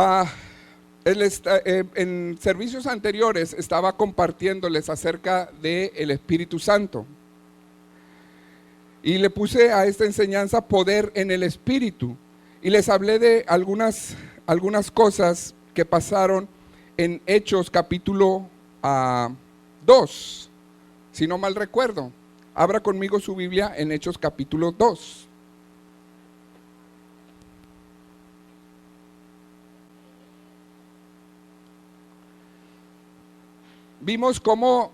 Ah, en servicios anteriores estaba compartiéndoles acerca del Espíritu Santo. Y le puse a esta enseñanza poder en el Espíritu. Y les hablé de algunas cosas que pasaron en Hechos capítulo 2. Si no mal recuerdo. Abra conmigo su Biblia en Hechos capítulo 2. Vimos cómo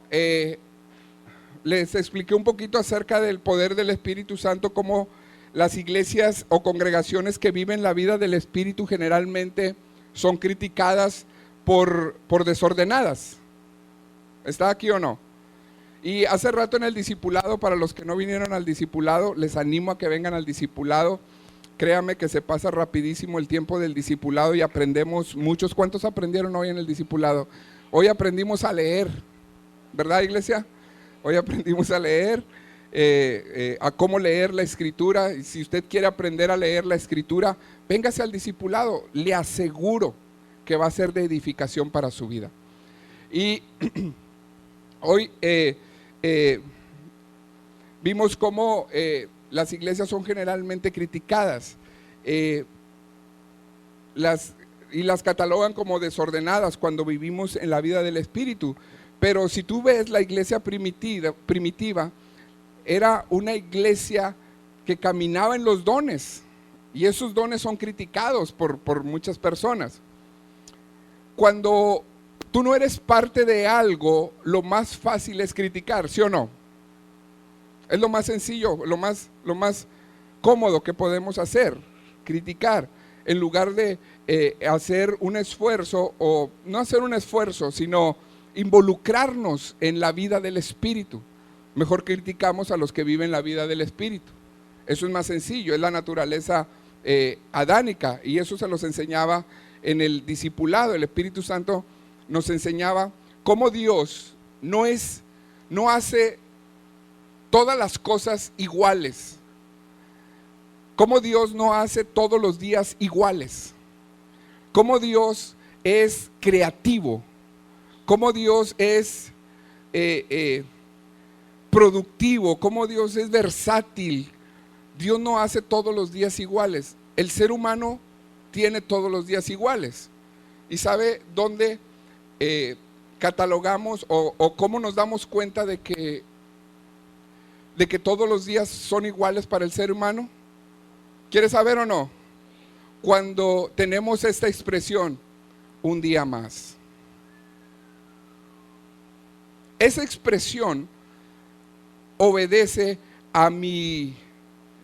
les expliqué un poquito acerca del poder del Espíritu Santo, cómo las iglesias o congregaciones que viven la vida del Espíritu generalmente son criticadas por desordenadas. ¿Está aquí o no? Y hace rato en el discipulado, para los que no vinieron al discipulado, les animo a que vengan al discipulado. Créame que se pasa rapidísimo el tiempo del discipulado y aprendemos muchos. ¿Cuántos aprendieron hoy en el discipulado? Hoy aprendimos a leer, ¿verdad, iglesia? Hoy aprendimos a leer, a cómo leer la escritura. Y si usted quiere aprender a leer la escritura, véngase al discipulado. Le aseguro que va a ser de edificación para su vida. Y hoy vimos cómo las iglesias son generalmente criticadas y las catalogan como desordenadas cuando vivimos en la vida del Espíritu. Pero si tú ves la iglesia primitiva, era una iglesia que caminaba en los dones, y esos dones son criticados por muchas personas. Cuando tú no eres parte de algo, lo más fácil es criticar, ¿sí o no? Es lo más sencillo, lo más cómodo que podemos hacer, criticar, en lugar de hacer un esfuerzo, o no hacer un esfuerzo, sino involucrarnos en la vida del Espíritu. Mejor criticamos a los que viven la vida del Espíritu. Eso es más sencillo, es la naturaleza adánica, y eso se los enseñaba en el discipulado. El Espíritu Santo nos enseñaba cómo Dios no hace todas las cosas iguales, cómo Dios no hace todos los días iguales, cómo Dios es creativo, cómo Dios es productivo, cómo Dios es versátil. Dios no hace todos los días iguales. El ser humano tiene todos los días iguales. ¿Y sabe dónde catalogamos o cómo nos damos cuenta de que todos los días son iguales para el ser humano? ¿Quiere saber o no? Cuando tenemos esta expresión, un día más. Esa expresión obedece a mi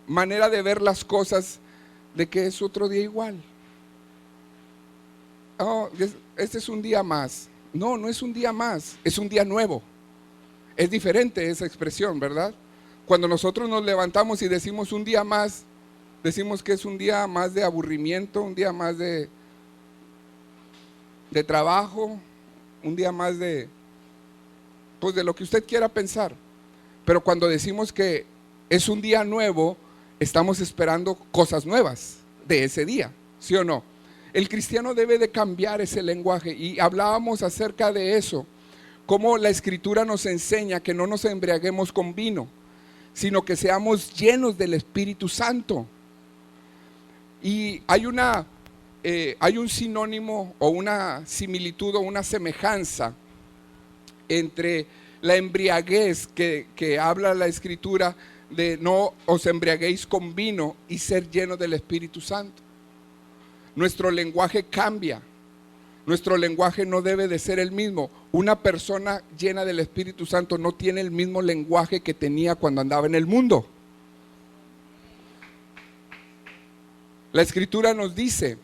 manera de ver las cosas, de que es otro día igual. Oh, este es un día más. No, no es un día más, es un día nuevo. Es diferente esa expresión, ¿verdad? Cuando nosotros nos levantamos y decimos un día más, decimos que es un día más de aburrimiento, un día más de trabajo, un día más de lo que usted quiera pensar. Pero cuando decimos que es un día nuevo, estamos esperando cosas nuevas de ese día, ¿sí o no? El cristiano debe de cambiar ese lenguaje, y hablábamos acerca de eso, cómo la Escritura nos enseña que no nos embriaguemos con vino, sino que seamos llenos del Espíritu Santo. Y hay un sinónimo o una similitud o una semejanza entre la embriaguez que habla la Escritura de no os embriaguéis con vino, y ser llenos del Espíritu Santo. Nuestro lenguaje cambia. Nuestro lenguaje no debe de ser el mismo. Una persona llena del Espíritu Santo no tiene el mismo lenguaje que tenía cuando andaba en el mundo. La Escritura nos dice: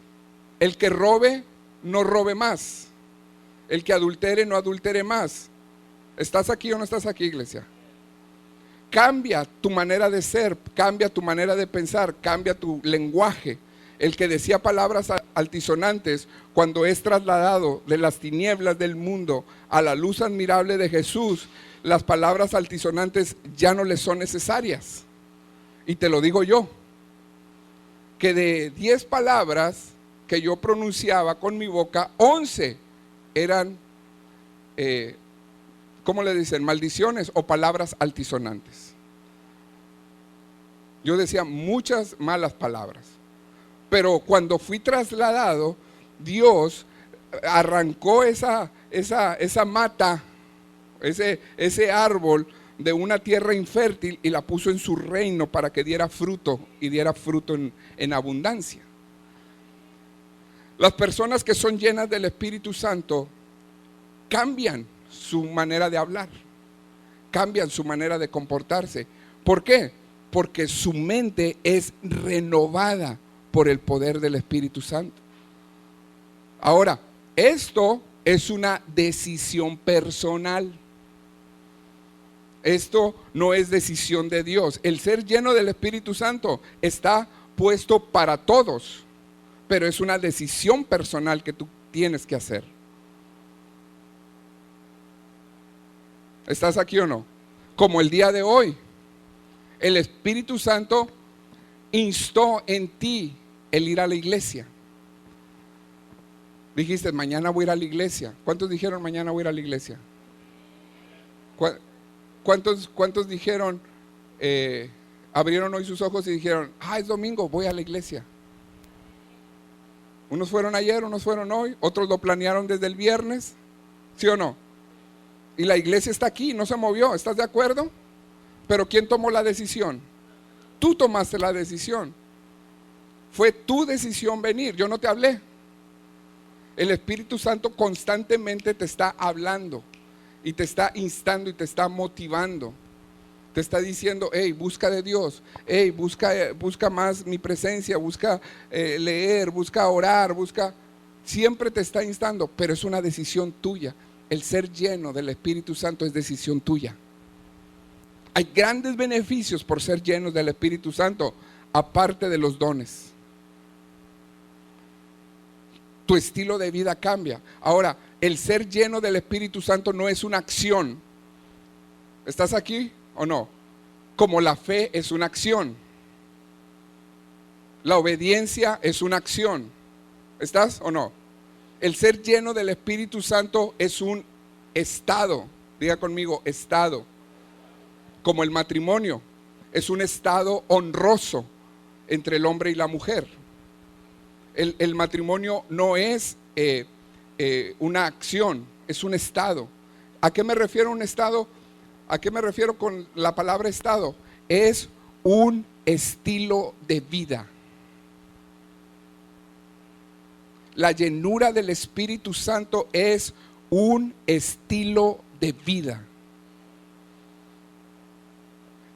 el que robe, no robe más. El que adultere, no adultere más. ¿Estás aquí o no estás aquí, iglesia? Cambia tu manera de ser, cambia tu manera de pensar, cambia tu lenguaje. El que decía palabras altisonantes, cuando es trasladado de las tinieblas del mundo a la luz admirable de Jesús, las palabras altisonantes ya no le son necesarias. Y te lo digo yo, que de 10 palabras, que yo pronunciaba con mi boca, 11 eran, ¿cómo le dicen? Maldiciones o palabras altisonantes. Yo decía muchas malas palabras. Pero cuando fui trasladado, Dios arrancó esa mata, ese árbol de una tierra infértil y la puso en su reino para que diera fruto y diera fruto en abundancia. Las personas que son llenas del Espíritu Santo cambian su manera de hablar, cambian su manera de comportarse. ¿Por qué? Porque su mente es renovada por el poder del Espíritu Santo. Ahora, esto es una decisión personal. Esto no es decisión de Dios. El ser lleno del Espíritu Santo está puesto para todos, pero es una decisión personal que tú tienes que hacer. ¿Estás aquí o no? Como el día de hoy, el Espíritu Santo instó en ti el ir a la iglesia. Dijiste, mañana voy a ir a la iglesia. ¿Cuántos dijeron mañana voy a ir a la iglesia? ¿Cuántos dijeron, abrieron hoy sus ojos y dijeron, es domingo, voy a la iglesia? Unos fueron ayer, unos fueron hoy, otros lo planearon desde el viernes, ¿sí o no? Y la iglesia está aquí, no se movió, ¿estás de acuerdo? Pero ¿quién tomó la decisión? Tú tomaste la decisión. Fue tu decisión venir, yo no te hablé. El Espíritu Santo constantemente te está hablando y te está instando y te está motivando. Te está diciendo, hey, busca de Dios, hey, busca más mi presencia, busca leer, busca orar, siempre te está instando, pero es una decisión tuya. El ser lleno del Espíritu Santo es decisión tuya. Hay grandes beneficios por ser llenos del Espíritu Santo, aparte de los dones. Tu estilo de vida cambia. Ahora, el ser lleno del Espíritu Santo no es una acción. ¿Estás aquí o no? Como la fe es una acción. La obediencia es una acción. ¿Estás o no? El ser lleno del Espíritu Santo es un estado. Diga conmigo, estado. Como el matrimonio, es un estado honroso entre el hombre y la mujer. El matrimonio no es una acción, es un estado. ¿A qué me refiero un estado? ¿A qué me refiero con la palabra estado? Es un estilo de vida. La llenura del Espíritu Santo es un estilo de vida.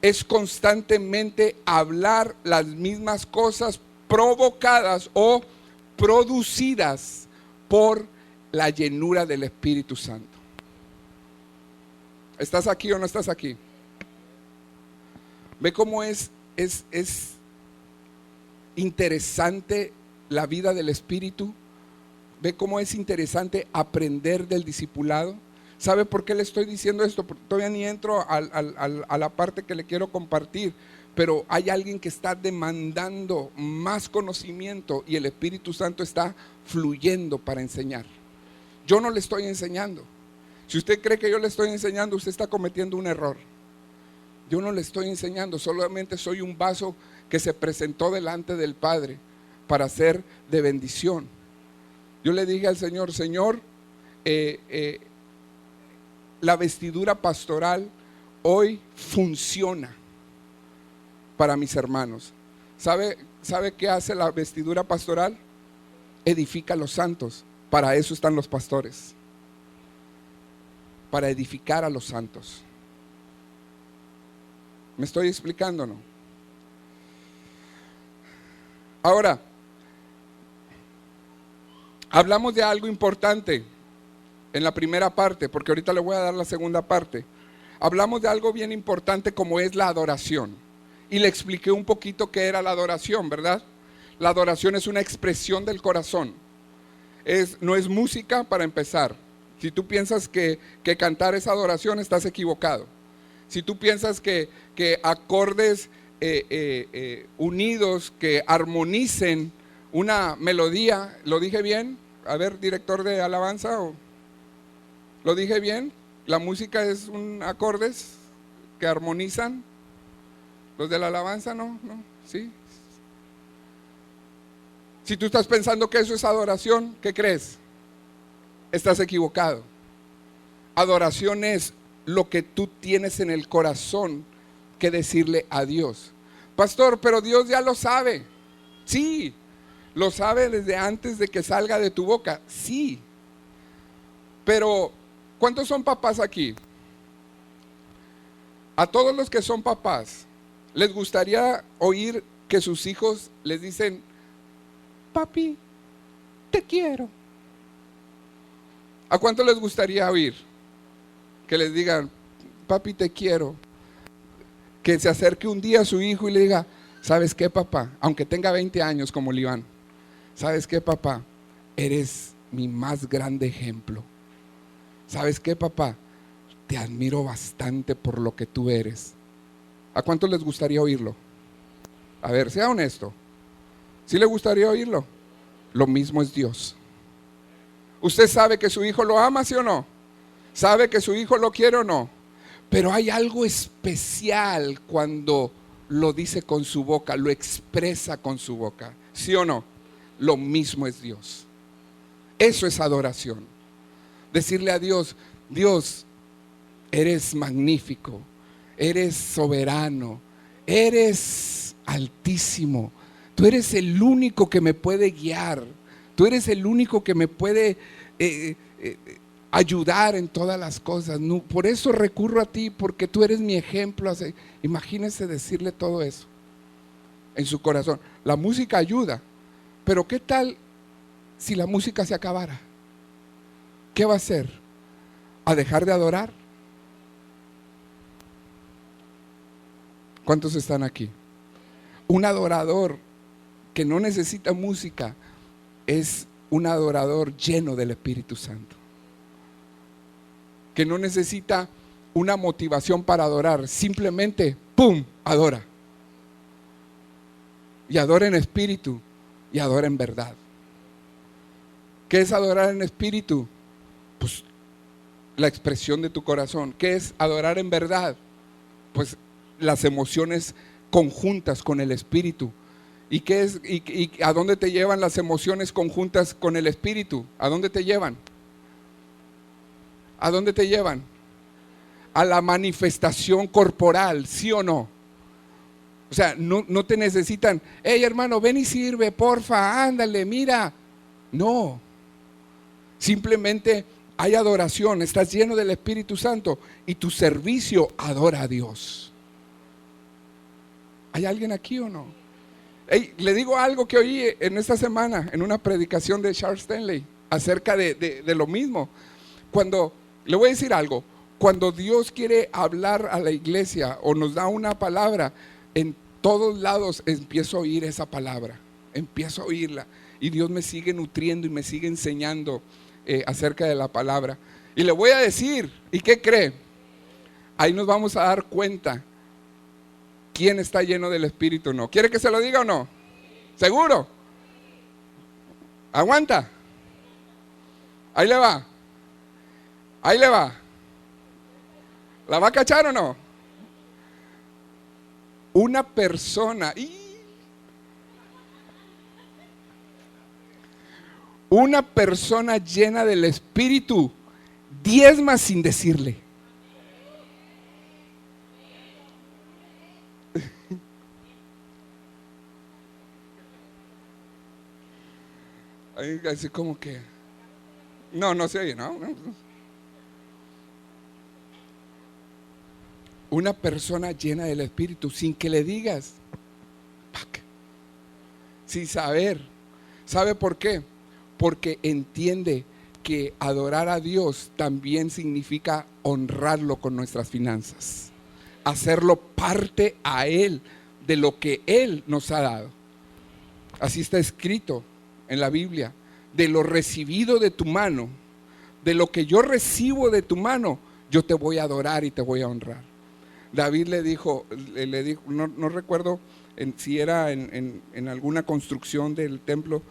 Es constantemente hablar las mismas cosas provocadas o producidas por la llenura del Espíritu Santo. ¿Estás aquí o no estás aquí? Ve cómo es interesante la vida del Espíritu. Ve cómo es interesante aprender del discipulado. ¿Sabe por qué le estoy diciendo esto? Porque todavía ni entro a la parte que le quiero compartir. Pero hay alguien que está demandando más conocimiento y el Espíritu Santo está fluyendo para enseñar. Yo no le estoy enseñando. Si usted cree que yo le estoy enseñando, usted está cometiendo un error. Yo no le estoy enseñando, solamente soy un vaso que se presentó delante del Padre para ser de bendición. Yo le dije al Señor, Señor, la vestidura pastoral hoy funciona para mis hermanos. ¿Sabe qué hace la vestidura pastoral? Edifica a los santos. Para eso están los pastores. Para edificar a los santos. ¿Me estoy explicando o no? Ahora, hablamos de algo importante en la primera parte, porque ahorita le voy a dar la segunda parte. Hablamos de algo bien importante como es la adoración. Y le expliqué un poquito qué era la adoración, ¿verdad? La adoración es una expresión del corazón. No es música para empezar. Si tú piensas que cantar es adoración, estás equivocado. Si tú piensas que acordes unidos, que armonicen una melodía. ¿Lo dije bien? A ver, director de alabanza, ¿lo dije bien? La música es un acordes que armonizan. Los de la alabanza, no, sí. Si tú estás pensando que eso es adoración, ¿qué crees? Estás equivocado. Adoración es lo que tú tienes en el corazón que decirle a Dios. Pastor, pero Dios ya lo sabe. Sí, lo sabe desde antes de que salga de tu boca. Sí. Pero, ¿cuántos son papás aquí? A todos los que son papás, ¿les gustaría oír que sus hijos les dicen, papi, te quiero? ¿A cuánto les gustaría oír que les digan, papi, te quiero? Que se acerque un día a su hijo y le diga, ¿sabes qué, papá? Aunque tenga 20 años como Liván, ¿sabes qué, papá? Eres mi más grande ejemplo. ¿Sabes qué, papá? Te admiro bastante por lo que tú eres. ¿A cuántos les gustaría oírlo? A ver, sea honesto. ¿Sí le gustaría oírlo? Lo mismo es Dios. ¿Usted sabe que su hijo lo ama, sí o no? ¿Sabe que su hijo lo quiere o no? Pero hay algo especial cuando lo dice con su boca, lo expresa con su boca, ¿sí o no? Lo mismo es Dios. Eso es adoración. Decirle a Dios, Dios, eres magnífico, eres soberano, eres altísimo. Tú eres el único que me puede guiar. Tú eres el único que me puede ayudar en todas las cosas. No, por eso recurro a ti, porque tú eres mi ejemplo. Imagínese decirle todo eso en su corazón. La música ayuda, pero ¿qué tal si la música se acabara? ¿Qué va a hacer? ¿A dejar de adorar? ¿Cuántos están aquí? Un adorador que no necesita música es un adorador lleno del Espíritu Santo, que no necesita una motivación para adorar, simplemente ¡pum! Adora. Y adora en espíritu y adora en verdad. ¿Qué es adorar en espíritu? Pues la expresión de tu corazón. ¿Qué es adorar en verdad? Pues las emociones conjuntas con el espíritu. ¿Y qué es? ¿Y a dónde te llevan las emociones conjuntas con el espíritu? ¿A dónde te llevan? ¿A dónde te llevan? A la manifestación corporal, ¿sí o no? O sea, no te necesitan, hey hermano, ven y sirve, porfa, ándale, mira. No, simplemente hay adoración, estás lleno del Espíritu Santo y tu servicio adora a Dios. ¿Hay alguien aquí o no? Hey, le digo algo que oí en esta semana en una predicación de Charles Stanley acerca de lo mismo. Le voy a decir algo, cuando Dios quiere hablar a la iglesia o nos da una palabra, en todos lados empiezo a oír esa palabra, empiezo a oírla y Dios me sigue nutriendo y me sigue enseñando acerca de la palabra. Y le voy a decir, ¿y qué cree? Ahí nos vamos a dar cuenta quién está lleno del Espíritu o no. ¿Quiere que se lo diga o no? ¿Seguro? ¿Aguanta? Ahí le va. Ahí le va. ¿La va a cachar o no? Una persona, llena del Espíritu diezma sin decirle. Así como que no se oye, ¿no? Una persona llena del Espíritu sin que le digas, sin saber. ¿Sabe por qué? Porque entiende que adorar a Dios también significa honrarlo con nuestras finanzas, hacerlo parte a Él de lo que Él nos ha dado. Así está escrito en la Biblia: de lo recibido de tu mano, de lo que yo recibo de tu mano, yo te voy a adorar y te voy a honrar. David le dijo, no recuerdo si era en alguna construcción del templo,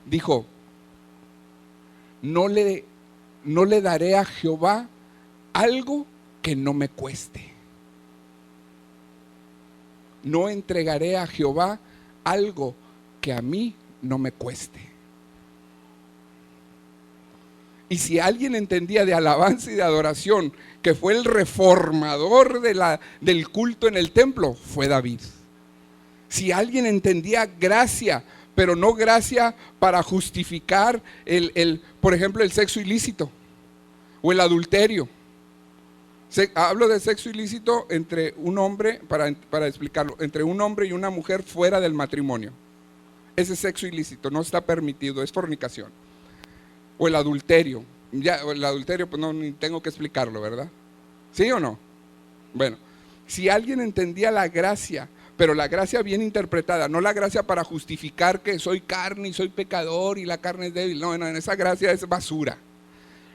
dijo, no le daré a Jehová algo que no me cueste. No entregaré a Jehová algo que a mí no me cueste. Y si alguien entendía de alabanza y de adoración, que fue el reformador del culto en el templo, fue David. Si alguien entendía gracia, pero no gracia para justificar por ejemplo, el sexo ilícito o el adulterio. Hablo de sexo ilícito entre un hombre, para explicarlo, entre un hombre y una mujer fuera del matrimonio. Ese sexo ilícito no está permitido, es fornicación. O el adulterio. Ya, el adulterio, pues no, ni tengo que explicarlo, ¿verdad? ¿Sí o no? Bueno, si alguien entendía la gracia, pero la gracia bien interpretada, no la gracia para justificar que soy carne y soy pecador y la carne es débil, no, esa gracia es basura.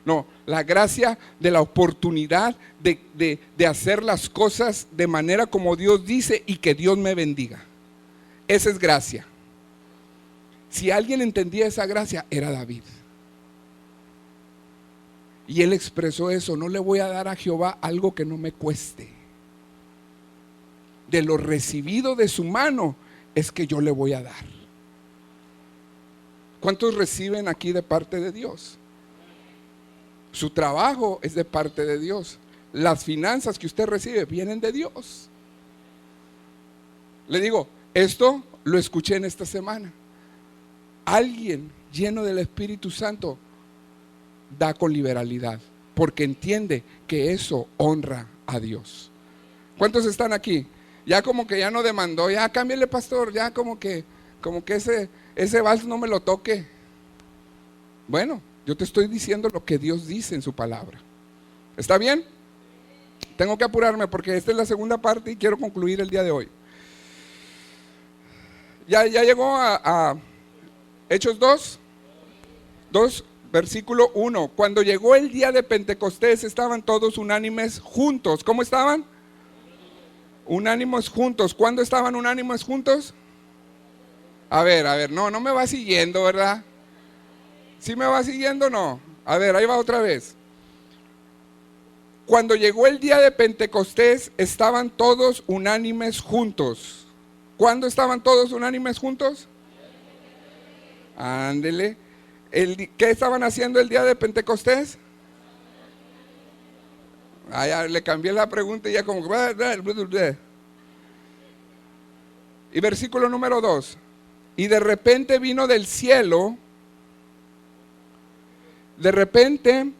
No, la gracia de la oportunidad de hacer las cosas de manera como Dios dice y que Dios me bendiga. Esa es gracia. Si alguien entendía esa gracia, era David. Y él expresó eso: no le voy a dar a Jehová algo que no me cueste. De lo recibido de su mano es que yo le voy a dar. ¿Cuántos reciben aquí de parte de Dios? Su trabajo es de parte de Dios. Las finanzas que usted recibe vienen de Dios. Le digo, esto lo escuché en esta semana. Alguien lleno del Espíritu Santo da con liberalidad, porque entiende que eso honra a Dios. ¿Cuántos están aquí? Ya como que ya no demandó, ya cámbiale, pastor, ya como que ese vals no me lo toque. Bueno, yo te estoy diciendo lo que Dios dice en su palabra. ¿Está bien? Tengo que apurarme porque esta es la segunda parte y quiero concluir el día de hoy. Ya llegó a Hechos 2, versículo 1. Cuando llegó el día de Pentecostés estaban todos unánimes juntos. ¿Cómo estaban? Unánimes juntos. ¿Cuándo estaban unánimes juntos? A ver, no me va siguiendo, ¿verdad? ¿Sí me va siguiendo o no? A ver, ahí va otra vez. Cuando llegó el día de Pentecostés estaban todos unánimes juntos. ¿Cuándo estaban todos unánimes juntos? Ándele. ¿Qué estaban haciendo el día de Pentecostés? Ya le cambié la pregunta y ya como... Y versículo número 2. Y de repente vino del cielo... De repente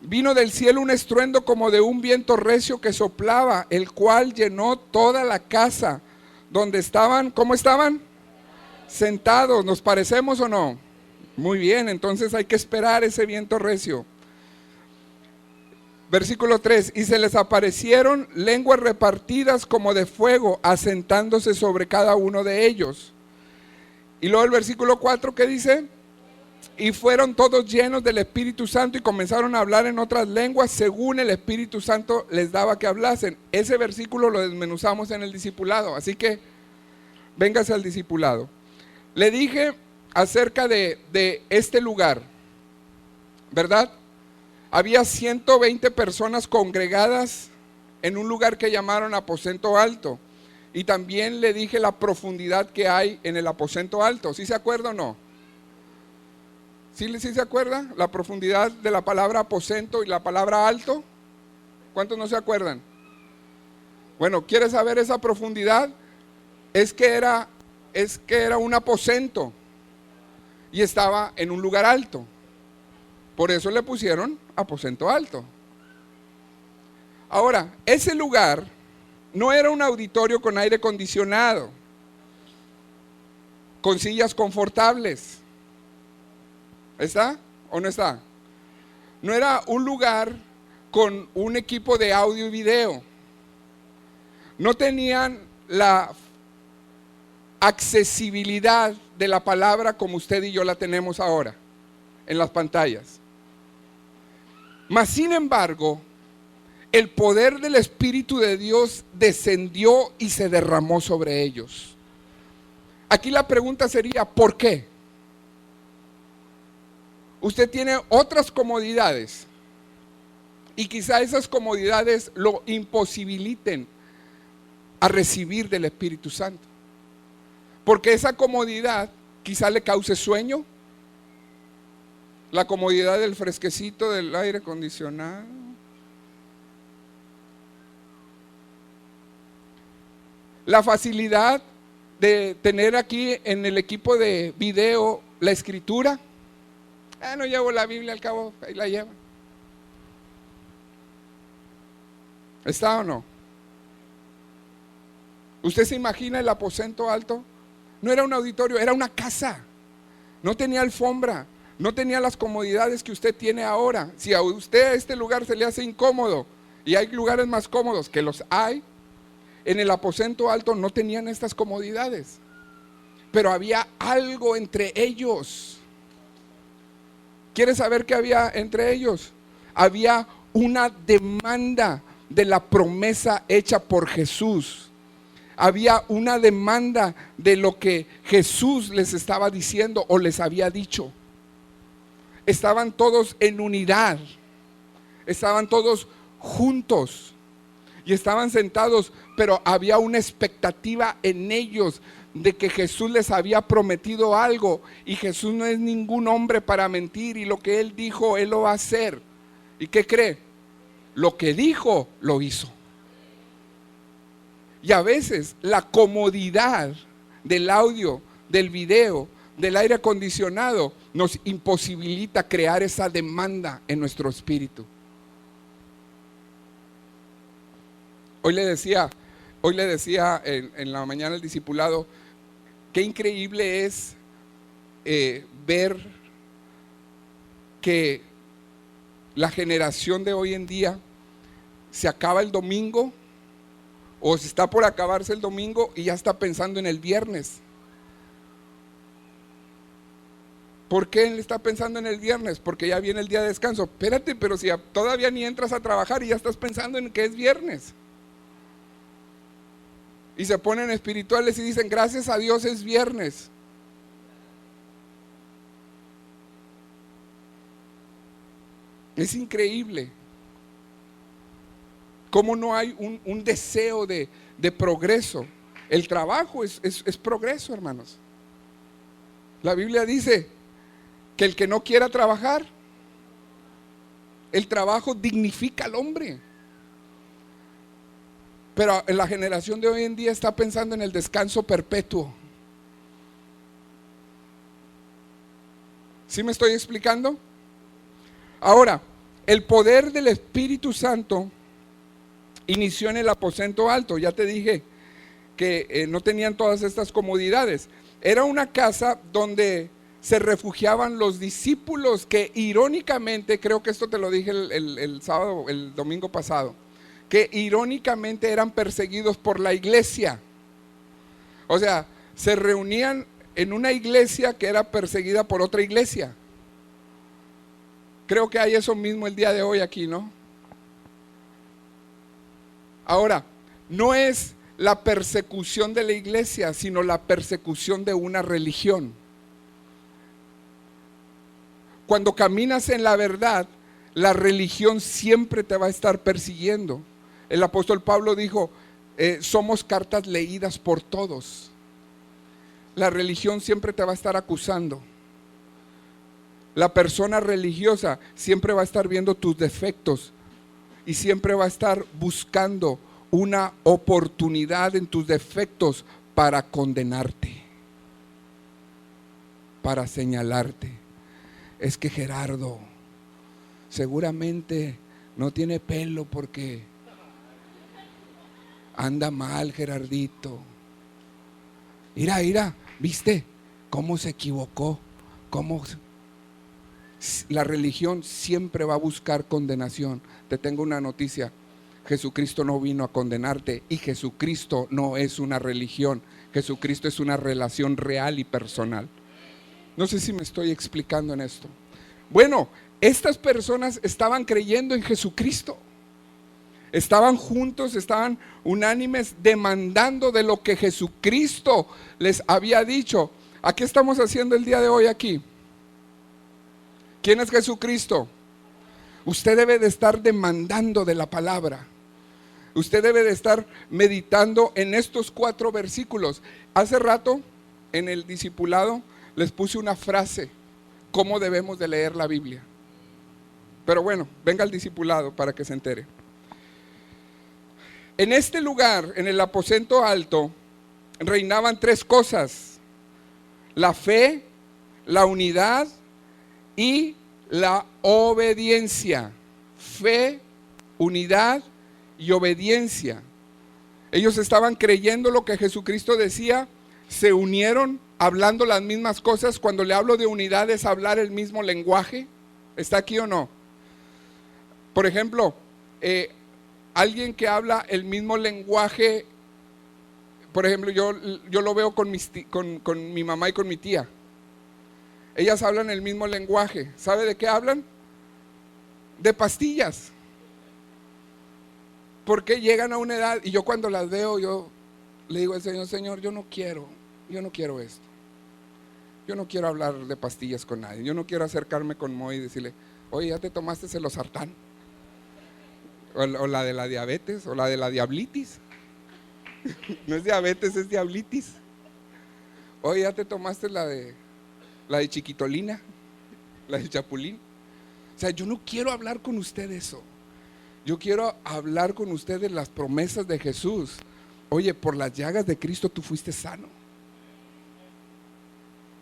vino del cielo un estruendo como de un viento recio que soplaba, el cual llenó toda la casa donde estaban. ¿Cómo estaban? Sentados. ¿Nos parecemos o no? Muy bien, entonces hay que esperar ese viento recio. Versículo 3. Y se les aparecieron lenguas repartidas como de fuego, asentándose sobre cada uno de ellos. Y luego el versículo 4, ¿qué dice? Y fueron todos llenos del Espíritu Santo y comenzaron a hablar en otras lenguas según el Espíritu Santo les daba que hablasen. Ese versículo lo desmenuzamos en el discipulado, así que véngase al discipulado. Le dije acerca de este lugar, ¿verdad? Había 120 personas congregadas en un lugar que llamaron aposento alto. Y también le dije la profundidad que hay en el aposento alto. ¿Sí se acuerda o no? ¿Sí se acuerda? La profundidad de la palabra aposento y la palabra alto. ¿Cuántos no se acuerdan? Bueno, ¿quiere saber esa profundidad? Es que era un aposento y estaba en un lugar alto. Por eso le pusieron aposento alto. Ahora, ese lugar no era un auditorio con aire acondicionado, con sillas confortables. ¿Está o no está? No era un lugar con un equipo de audio y video. No tenían la accesibilidad de la palabra como usted y yo la tenemos ahora en las pantallas. Mas sin embargo, el poder del Espíritu de Dios descendió y se derramó sobre ellos. Aquí la pregunta sería, ¿por qué? Usted tiene otras comodidades y quizá esas comodidades lo imposibiliten a recibir del Espíritu Santo. Porque esa comodidad quizá le cause sueño, la comodidad del fresquecito del aire acondicionado, la facilidad de tener aquí en el equipo de video la escritura. No llevo la Biblia, al cabo ahí la llevan. ¿Está o no? ¿Usted se imagina el aposento alto? No era un auditorio, era una casa. No tenía alfombra, no tenía las comodidades que usted tiene ahora. Si a usted este lugar se le hace incómodo, y hay lugares más cómodos, que los hay, en el aposento alto no tenían estas comodidades. Pero había algo entre ellos. ¿Quieres saber qué había entre ellos? Había una demanda de la promesa hecha por Jesús. Había una demanda de lo que Jesús les estaba diciendo o les había dicho. Estaban todos en unidad, estaban todos juntos y estaban sentados, pero había una expectativa en ellos de que Jesús les había prometido algo, y Jesús no es ningún hombre para mentir, y lo que Él dijo, Él lo va a hacer. ¿Y qué cree? Lo que dijo, lo hizo. Y a veces la comodidad del audio, del video, del aire acondicionado nos imposibilita crear esa demanda en nuestro espíritu. Hoy le decía en la mañana el discipulado, qué increíble es ver que la generación de hoy en día se acaba el domingo, o se está por acabarse el domingo y ya está pensando en el viernes. ¿Por qué él está pensando en el viernes? Porque ya viene el día de descanso. Espérate, pero si todavía ni entras a trabajar y ya estás pensando en que es viernes. Y se ponen espirituales y dicen, gracias a Dios es viernes. Es increíble cómo no hay un deseo de progreso. El trabajo es progreso, hermanos. La Biblia dice que el que no quiera trabajar, el trabajo dignifica al hombre. Pero en la generación de hoy en día está pensando en el descanso perpetuo. ¿Sí me estoy explicando? Ahora, el poder del Espíritu Santo inició en el aposento alto. Ya te dije que no tenían todas estas comodidades. Era una casa donde se refugiaban los discípulos que irónicamente, creo que esto te lo dije el domingo pasado, que irónicamente eran perseguidos por la iglesia. O sea, se reunían en una iglesia que era perseguida por otra iglesia. Creo que hay eso mismo el día de hoy aquí, ¿no? Ahora, no es la persecución de la iglesia, sino la persecución de una religión. Cuando caminas en la verdad, la religión siempre te va a estar persiguiendo. El apóstol Pablo dijo, somos cartas leídas por todos. La religión siempre te va a estar acusando. La persona religiosa siempre va a estar viendo tus defectos y siempre va a estar buscando una oportunidad en tus defectos para condenarte, para señalarte. Es que Gerardo seguramente no tiene pelo porque anda mal, Gerardito. Mira, ¿viste cómo se equivocó? La religión siempre va a buscar condenación. Te tengo una noticia: Jesucristo no vino a condenarte, y Jesucristo no es una religión. Jesucristo es una relación real y personal. No sé si me estoy explicando en esto. Bueno, estas personas estaban creyendo en Jesucristo. estaban juntos, estaban unánimes, demandando de lo que Jesucristo les había dicho. ¿A qué estamos haciendo el día de hoy aquí? ¿Quién es Jesucristo? Usted debe de estar demandando de la palabra. Usted debe de estar meditando en estos 4 versículos. Hace rato, en el discipulado, les puse una frase, cómo debemos de leer la Biblia. Pero bueno, venga al discipulado para que se entere. En este lugar, en el aposento alto, reinaban 3 cosas: la fe, la unidad y la obediencia. Fe, unidad y obediencia. Ellos estaban creyendo lo que Jesucristo decía, se unieron hablando las mismas cosas. Cuando le hablo de unidad es hablar el mismo lenguaje. ¿Está aquí o no? Por ejemplo, alguien que habla el mismo lenguaje, por ejemplo, yo lo veo con mi mamá y con mi tía. Ellas hablan el mismo lenguaje. ¿Sabe de qué hablan? De pastillas. Porque llegan a una edad, y yo cuando las veo, yo le digo al Señor: Señor, yo no quiero esto. Yo no quiero hablar de pastillas con nadie. Yo no quiero acercarme con Moy y decirle: oye, ¿ya te tomaste el losartán? O la de la diabetes, o la de la diablitis. No es diabetes, es diablitis. Oye, ¿ya te tomaste la de chiquitolina? La de chapulín. O sea, yo no quiero hablar con usted de eso. Yo quiero hablar con usted de las promesas de Jesús. Oye, por las llagas de Cristo tú fuiste sano.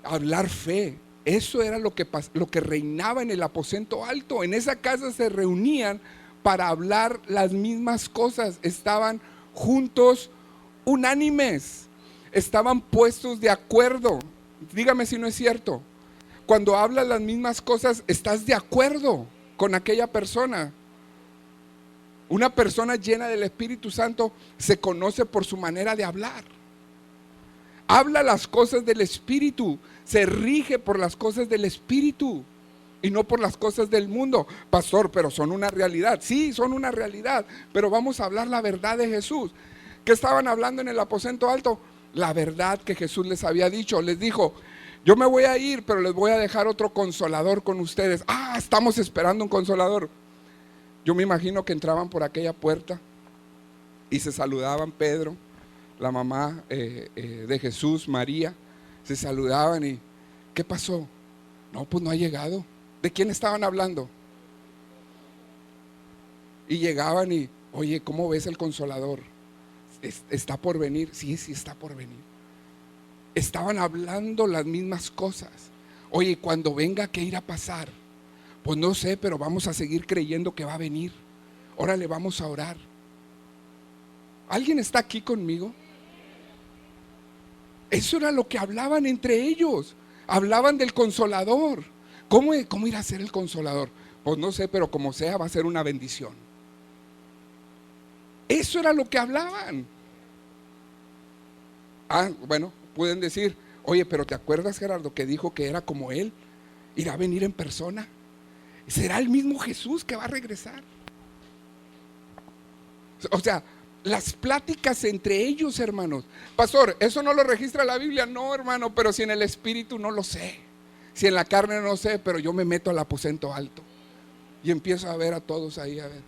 Hablar fe. Eso era lo que reinaba en el aposento alto. En esa casa se reunían para hablar las mismas cosas. Estaban juntos, unánimes. Estaban puestos de acuerdo. Dígame si no es cierto. Cuando hablas las mismas cosas, estás de acuerdo con aquella persona. Una persona llena del Espíritu Santo se conoce por su manera de hablar. Habla las cosas del Espíritu, se rige por las cosas del Espíritu y no por las cosas del mundo. Pastor, pero son una realidad. Sí, son una realidad, pero vamos a hablar la verdad de Jesús. ¿Qué estaban hablando en el aposento alto? La verdad que Jesús les había dicho. Les dijo: yo me voy a ir, pero les voy a dejar otro consolador con ustedes. Estamos esperando un consolador. Yo me imagino que entraban por aquella puerta y se saludaban. Pedro, la mamá de Jesús, María, se saludaban y ¿qué pasó? No, pues no ha llegado. ¿De quién estaban hablando? Y llegaban y: oye, ¿cómo ves el consolador? ¿Está por venir? Sí, está por venir. Estaban hablando las mismas cosas. Oye, cuando venga, ¿qué irá a pasar? Pues no sé, pero vamos a seguir creyendo que va a venir. Órale, vamos a orar. ¿Alguien está aquí conmigo? Eso era lo que hablaban entre ellos. Hablaban del consolador. ¿Cómo irá a ser el consolador? Pues no sé, pero como sea, va a ser una bendición. Eso era lo que hablaban. Bueno, pueden decir: oye, pero ¿te acuerdas, Gerardo, que dijo que era como él? ¿Irá a venir en persona? ¿Será el mismo Jesús que va a regresar? O sea, las pláticas entre ellos, hermanos. Pastor, ¿eso no lo registra la Biblia? No, hermano, pero si en el Espíritu no lo sé. Si en la carne no sé, pero yo me meto al aposento alto y empiezo a ver a todos ahí, a ver.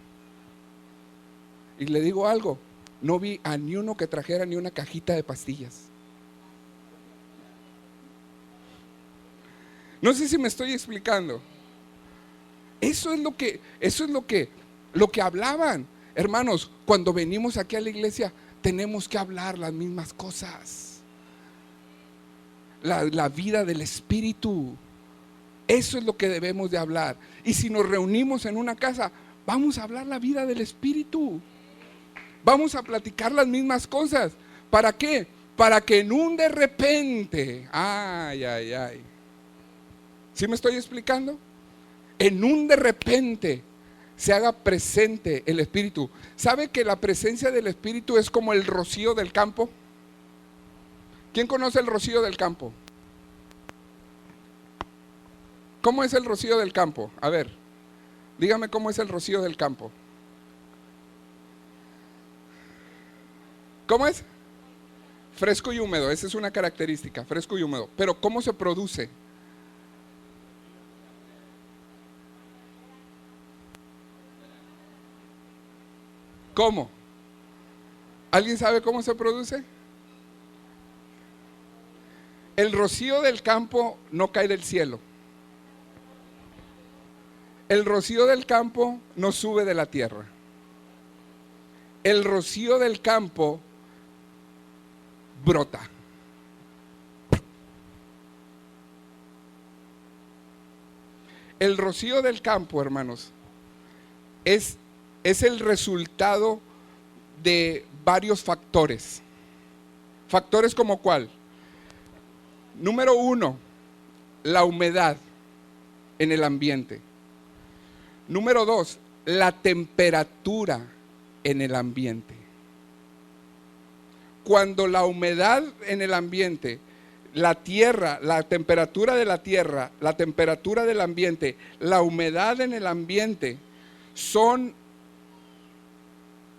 Y le digo algo: no vi a ni uno que trajera ni una cajita de pastillas. No sé si me estoy explicando. Eso es lo que hablaban. Hermanos, cuando venimos aquí a la iglesia tenemos que hablar las mismas cosas. La vida del Espíritu. Eso es lo que debemos de hablar. Y si nos reunimos en una casa, vamos a hablar la vida del Espíritu. Vamos a platicar las mismas cosas. ¿Para qué? Para que en un de repente, ¿sí me estoy explicando? En un de repente se haga presente el Espíritu. ¿Sabe que la presencia del Espíritu es como el rocío del campo? ¿Quién conoce el rocío del campo? ¿Cómo es el rocío del campo? A ver, dígame cómo es el rocío del campo. ¿Cómo es? Fresco y húmedo, esa es una característica, fresco y húmedo. Pero ¿cómo se produce? ¿Cómo? ¿Alguien sabe cómo se produce? El rocío del campo no cae del cielo. El rocío del campo no sube de la tierra. El rocío del campo brota. El rocío del campo, hermanos, es el resultado de varios factores. ¿Factores como cuál? Número uno, la humedad en el ambiente. Número dos, la temperatura en el ambiente. Cuando la humedad en el ambiente, la tierra, la temperatura de la tierra, la temperatura del ambiente, la humedad en el ambiente son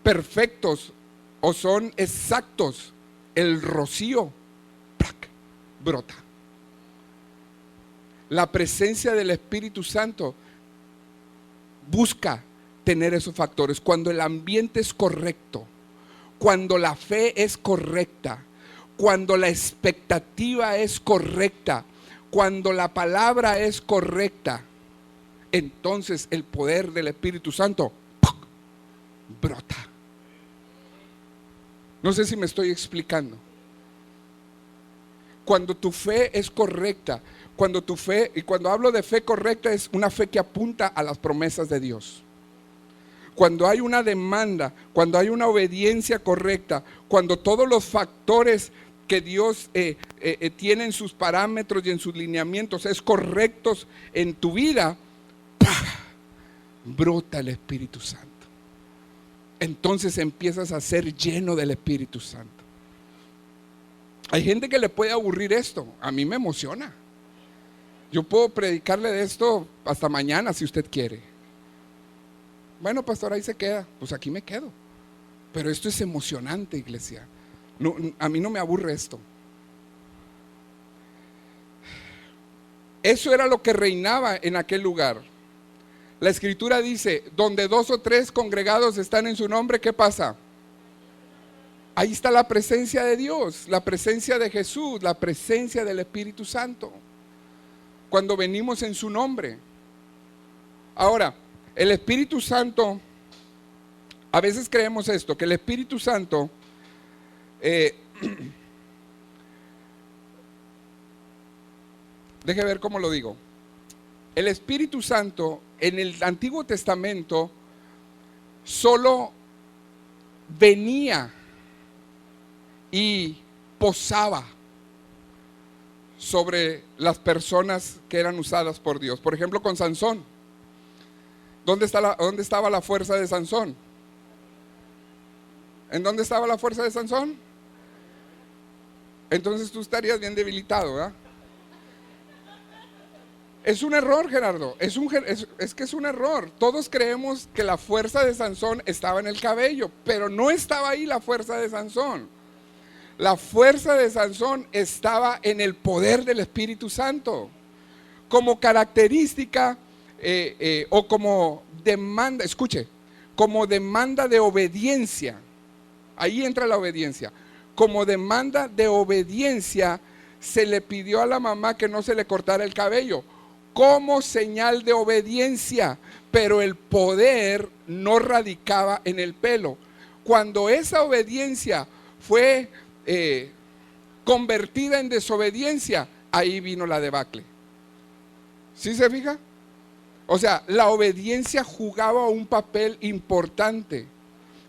perfectos o son exactos, el rocío brota. La presencia del Espíritu Santo busca tener esos factores. Cuando el ambiente es correcto, cuando la fe es correcta, cuando la expectativa es correcta, cuando la palabra es correcta, entonces el poder del Espíritu Santo brota. No sé si me estoy explicando. Cuando tu fe es correcta, cuando tu fe, y cuando hablo de fe correcta, es una fe que apunta a las promesas de Dios. Cuando hay una demanda, cuando hay una obediencia correcta, cuando todos los factores que Dios tiene en sus parámetros y en sus lineamientos es correctos en tu vida, ¡pah!, brota el Espíritu Santo. Entonces empiezas a ser lleno del Espíritu Santo. Hay gente que le puede aburrir esto. A mí me emociona. Yo puedo predicarle de esto hasta mañana si usted quiere. Bueno, pastor, ahí se queda. Pues aquí me quedo. Pero esto es emocionante, iglesia. No, a mí no me aburre esto. Eso era lo que reinaba en aquel lugar. La Escritura dice, donde 2 o 3 congregados están en su nombre, ¿qué pasa? Ahí está la presencia de Dios, la presencia de Jesús, la presencia del Espíritu Santo. Cuando venimos en su nombre. Ahora, el Espíritu Santo, a veces creemos esto, que el Espíritu Santo deje ver cómo lo digo. El Espíritu Santo en el Antiguo Testamento solo venía y posaba sobre las personas que eran usadas por Dios. Por ejemplo, con Sansón. ¿Dónde estaba la fuerza de Sansón? ¿En dónde estaba la fuerza de Sansón? Entonces tú estarías bien debilitado, ¿verdad? Es un error, Gerardo. Es que es un error. Todos creemos que la fuerza de Sansón estaba en el cabello, pero no estaba ahí la fuerza de Sansón. La fuerza de Sansón estaba en el poder del Espíritu Santo. Como característica o como demanda, escuche, como demanda de obediencia. Ahí entra la obediencia. Como demanda de obediencia se le pidió a la mamá que no se le cortara el cabello, como señal de obediencia, pero el poder no radicaba en el pelo. Cuando esa obediencia fue convertida en desobediencia, ahí vino la debacle. ¿Sí se fija? O sea, la obediencia jugaba un papel importante.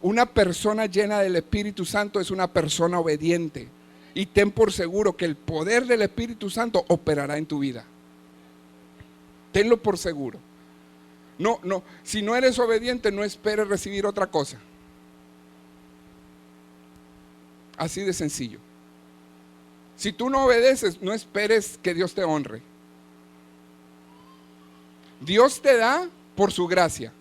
Una persona llena del Espíritu Santo es una persona obediente. Y ten por seguro que el poder del Espíritu Santo operará en tu vida. Tenlo por seguro. No, si no eres obediente, no esperes recibir otra cosa. Así de sencillo. Si tú no obedeces, no esperes que Dios te honre. Dios te da por su gracia.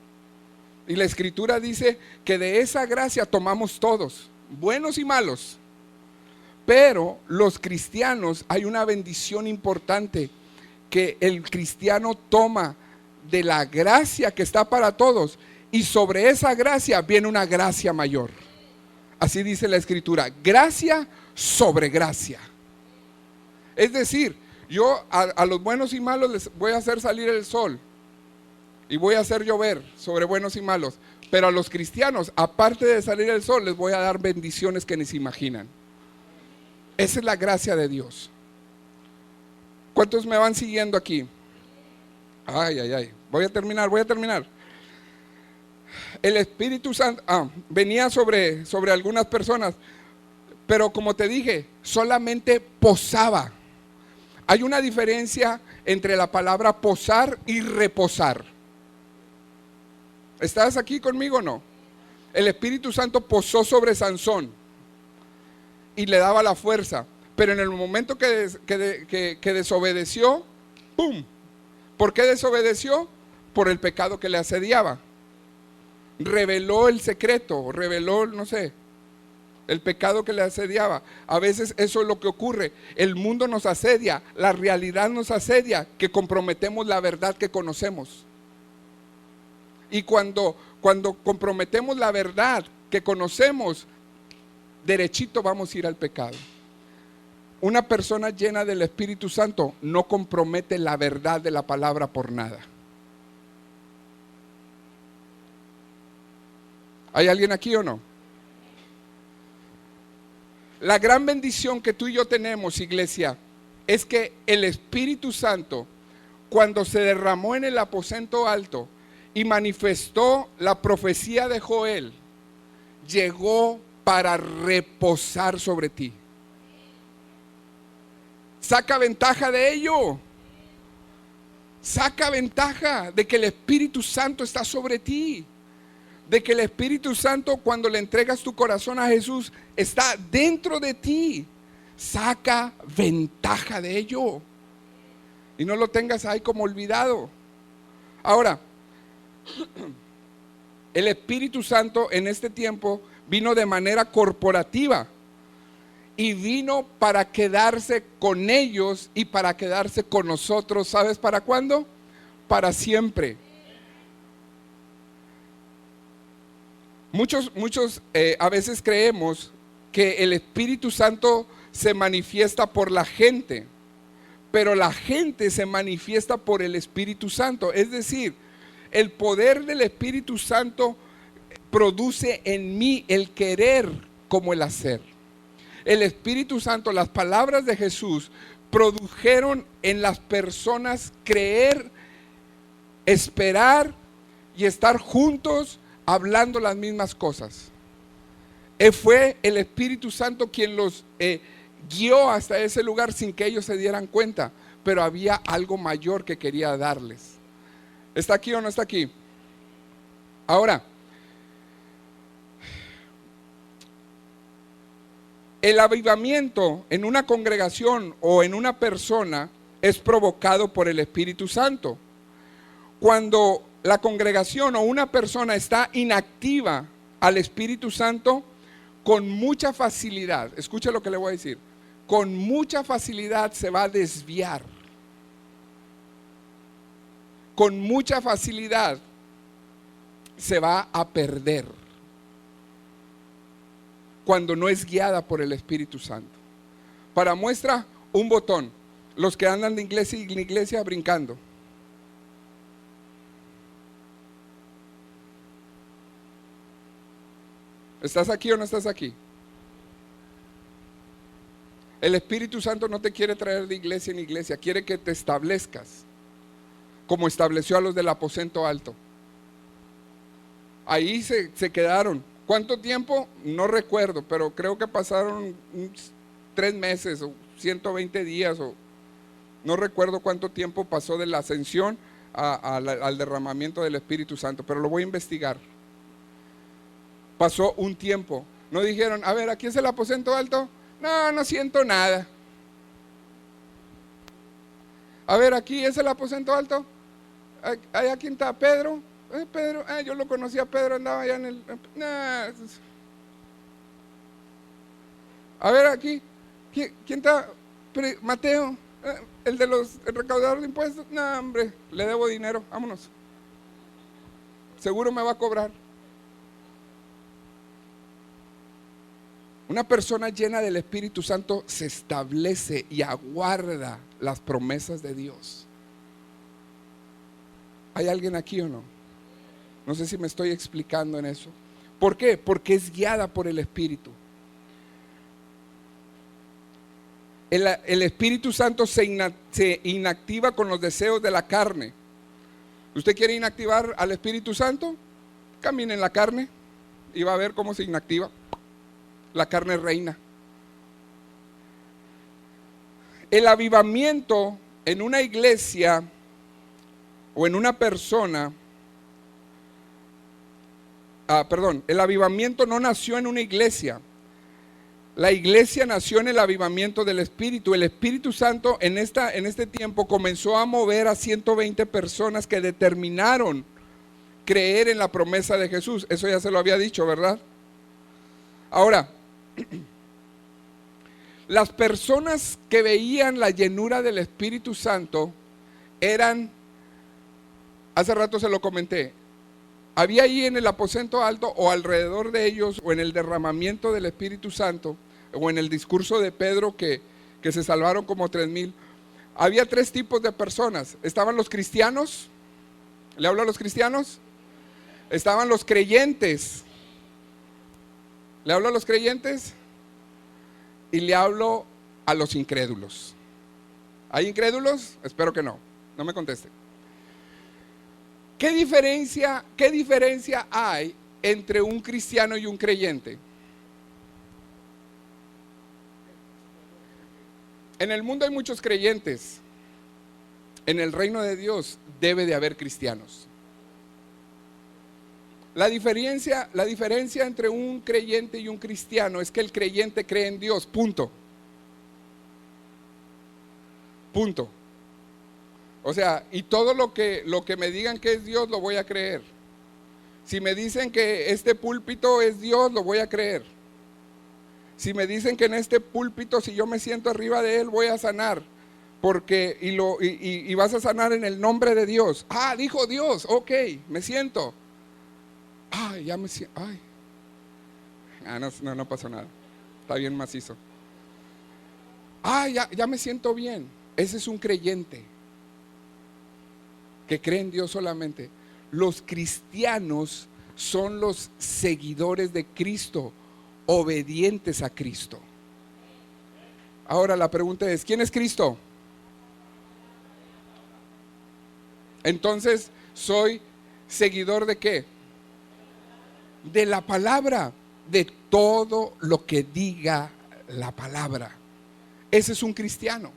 Y la Escritura dice que de esa gracia tomamos todos. buenos y malos. Pero los cristianos, hay una bendición importante que el cristiano toma de la gracia que está para todos, y sobre esa gracia viene una gracia mayor. Así dice la escritura, gracia sobre gracia. Es decir, yo a los buenos y malos les voy a hacer salir el sol y voy a hacer llover sobre buenos y malos, pero a los cristianos, aparte de salir el sol, les voy a dar bendiciones que ni se imaginan. Esa es la gracia de Dios. ¿Cuántos me van siguiendo aquí? Ay, ay, ay. Voy a terminar. El Espíritu Santo venía sobre algunas personas, pero como te dije, solamente posaba. Hay una diferencia entre la palabra posar y reposar. ¿Estás aquí conmigo o no? El Espíritu Santo posó sobre Sansón y le daba la fuerza, pero en el momento que desobedeció, ¡pum! ¿Por qué desobedeció? Por el pecado que le asediaba. Reveló el secreto, reveló, no sé, el pecado que le asediaba. A veces eso es lo que ocurre. El mundo nos asedia, la realidad nos asedia, que comprometemos la verdad que conocemos. Y cuando comprometemos la verdad que conocemos, derechito vamos a ir al pecado. Una persona llena del Espíritu Santo no compromete la verdad de la palabra por nada. ¿Hay alguien aquí o no? La gran bendición que tú y yo tenemos, iglesia, es que el Espíritu Santo, cuando se derramó en el aposento alto y manifestó la profecía de Joel, llegó para reposar sobre ti. Saca ventaja de ello. Saca ventaja de que el Espíritu Santo está sobre ti. De que el Espíritu Santo, cuando le entregas tu corazón a Jesús, está dentro de ti. Saca ventaja de ello. Y no lo tengas ahí como olvidado. Ahora, el Espíritu Santo en este tiempo vino de manera corporativa. Y vino para quedarse con ellos y para quedarse con nosotros. ¿Sabes para cuándo? Para siempre. Muchos a veces creemos que el Espíritu Santo se manifiesta por la gente, pero la gente se manifiesta por el Espíritu Santo. Es decir, el poder del Espíritu Santo produce en mí el querer como el hacer. El Espíritu Santo, las palabras de Jesús produjeron en las personas creer, esperar y estar juntos hablando las mismas cosas. Fue el Espíritu Santo quien los guió hasta ese lugar sin que ellos se dieran cuenta, pero había algo mayor que quería darles. ¿Está aquí o no está aquí? Ahora, el avivamiento en una congregación o en una persona es provocado por el Espíritu Santo. Cuando la congregación o una persona está inactiva al Espíritu Santo, con mucha facilidad, escucha lo que le voy a decir, con mucha facilidad se va a desviar. Con mucha facilidad se va a perder cuando no es guiada por el Espíritu Santo. Para muestra, un botón. Los que andan de iglesia en iglesia brincando. ¿Estás aquí o no estás aquí? El Espíritu Santo no te quiere traer de iglesia en iglesia, quiere que te establezcas, como estableció a los del aposento alto. Ahí se quedaron. ¿Cuánto tiempo? No recuerdo, pero creo que pasaron 3 meses o 120 días, o no recuerdo cuánto tiempo pasó de la ascensión al derramamiento del Espíritu Santo, pero lo voy a investigar. Pasó un tiempo. No dijeron, a ver, ¿aquí es el aposento alto? No, no siento nada. A ver, ¿aquí es el aposento alto? ¿Allá quién está? ¿Pedro? Pedro, yo lo conocía, Pedro andaba allá en el... A ver aquí, ¿quién está? Mateo, el recaudador de impuestos. No, hombre, le debo dinero, vámonos. Seguro me va a cobrar. Una persona llena del Espíritu Santo se establece y aguarda las promesas de Dios. ¿Hay alguien aquí o no? No sé si me estoy explicando en eso. ¿Por qué? Porque es guiada por el Espíritu. El Espíritu Santo se inactiva con los deseos de la carne. ¿Usted quiere inactivar al Espíritu Santo? Camine en la carne y va a ver cómo se inactiva. La carne reina. El avivamiento en una iglesia o en una persona, el avivamiento no nació en una iglesia. La iglesia nació en el avivamiento del Espíritu. El Espíritu Santo en este tiempo comenzó a mover a 120 personas que determinaron creer en la promesa de Jesús. Eso ya se lo había dicho, ¿verdad? Ahora, las personas que veían la llenura del Espíritu Santo eran, hace rato se lo comenté, había ahí en el aposento alto o alrededor de ellos o en el derramamiento del Espíritu Santo o en el discurso de Pedro que se salvaron como 3,000, había 3 tipos de personas. Estaban los cristianos, ¿le hablo a los cristianos? Estaban los creyentes, ¿le hablo a los creyentes? Y le hablo a los incrédulos. ¿Hay incrédulos? Espero que no me conteste. ¿Qué diferencia hay entre un cristiano y un creyente? En el mundo hay muchos creyentes. En el reino de Dios debe de haber cristianos. La diferencia entre un creyente y un cristiano es que el creyente cree en Dios, punto. Punto. O sea, y todo lo que me digan que es Dios, lo voy a creer. Si me dicen que este púlpito es Dios, lo voy a creer. Si me dicen que en este púlpito, si yo me siento arriba de él, voy a sanar. Porque, y vas a sanar en el nombre de Dios. Ah, dijo Dios, ok, me siento. Ay, ya me siento, ay. Ah, no pasó nada. Está bien macizo. Ah, ya me siento bien. Ese es un creyente que cree en Dios solamente. Los cristianos son los seguidores de Cristo, obedientes a Cristo. Ahora la pregunta es, ¿quién es Cristo? Entonces, ¿soy seguidor de qué? De la palabra, de todo lo que diga la palabra. Ese es un cristiano.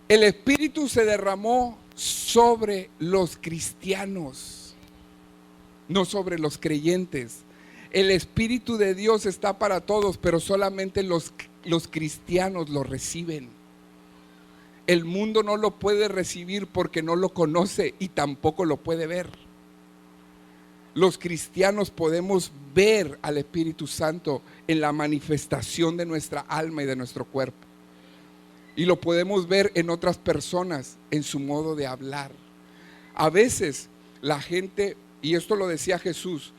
El Espíritu se derramó sobre los cristianos, no sobre los creyentes. El Espíritu de Dios está para todos, pero solamente los cristianos lo reciben. El mundo no lo puede recibir porque no lo conoce y tampoco lo puede ver. Los cristianos podemos ver al Espíritu Santo en la manifestación de nuestra alma y de nuestro cuerpo. Y lo podemos ver en otras personas, en su modo de hablar. A veces la gente, y esto lo decía Jesús,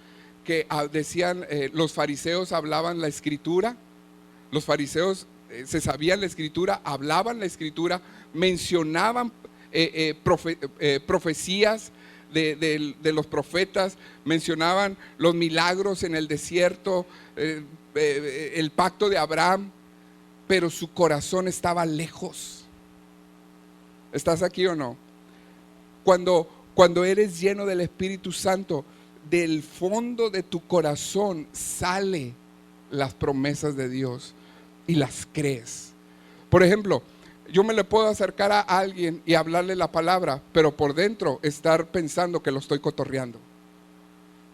que decían, los fariseos hablaban la escritura, los fariseos se sabían la escritura, hablaban la escritura, mencionaban profecías de los profetas, mencionaban los milagros en el desierto, el pacto de Abraham, pero su corazón estaba lejos. ¿Estás aquí o no? Cuando eres lleno del Espíritu Santo, del fondo de tu corazón sale las promesas de Dios y las crees. Por ejemplo, yo me le puedo acercar a alguien y hablarle la palabra, pero por dentro estar pensando que lo estoy cotorreando.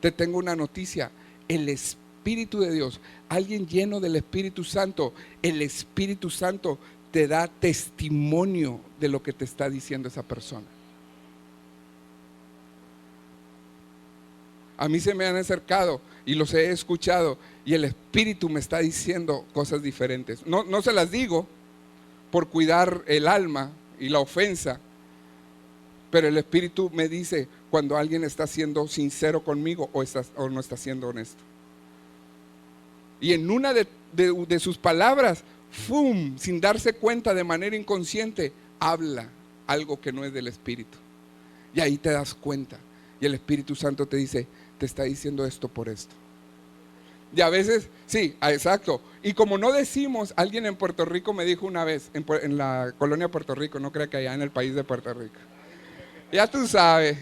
Te tengo una noticia: el Espíritu de Dios, alguien lleno del Espíritu Santo, el Espíritu Santo te da testimonio de lo que te está diciendo esa persona. A mí se me han acercado y los he escuchado y el Espíritu me está diciendo cosas diferentes. No se las digo por cuidar el alma y la ofensa, pero el Espíritu me dice cuando alguien está siendo sincero conmigo o no está siendo honesto. Y en una de sus palabras, ¡fum!, sin darse cuenta, de manera inconsciente, habla algo que no es del Espíritu. Y ahí te das cuenta. Y el Espíritu Santo te dice, te está diciendo esto por esto. Y a veces, sí, exacto. Y como no decimos, alguien en Puerto Rico me dijo una vez, en la colonia Puerto Rico, no creo que allá en el país de Puerto Rico. Ya tú sabes.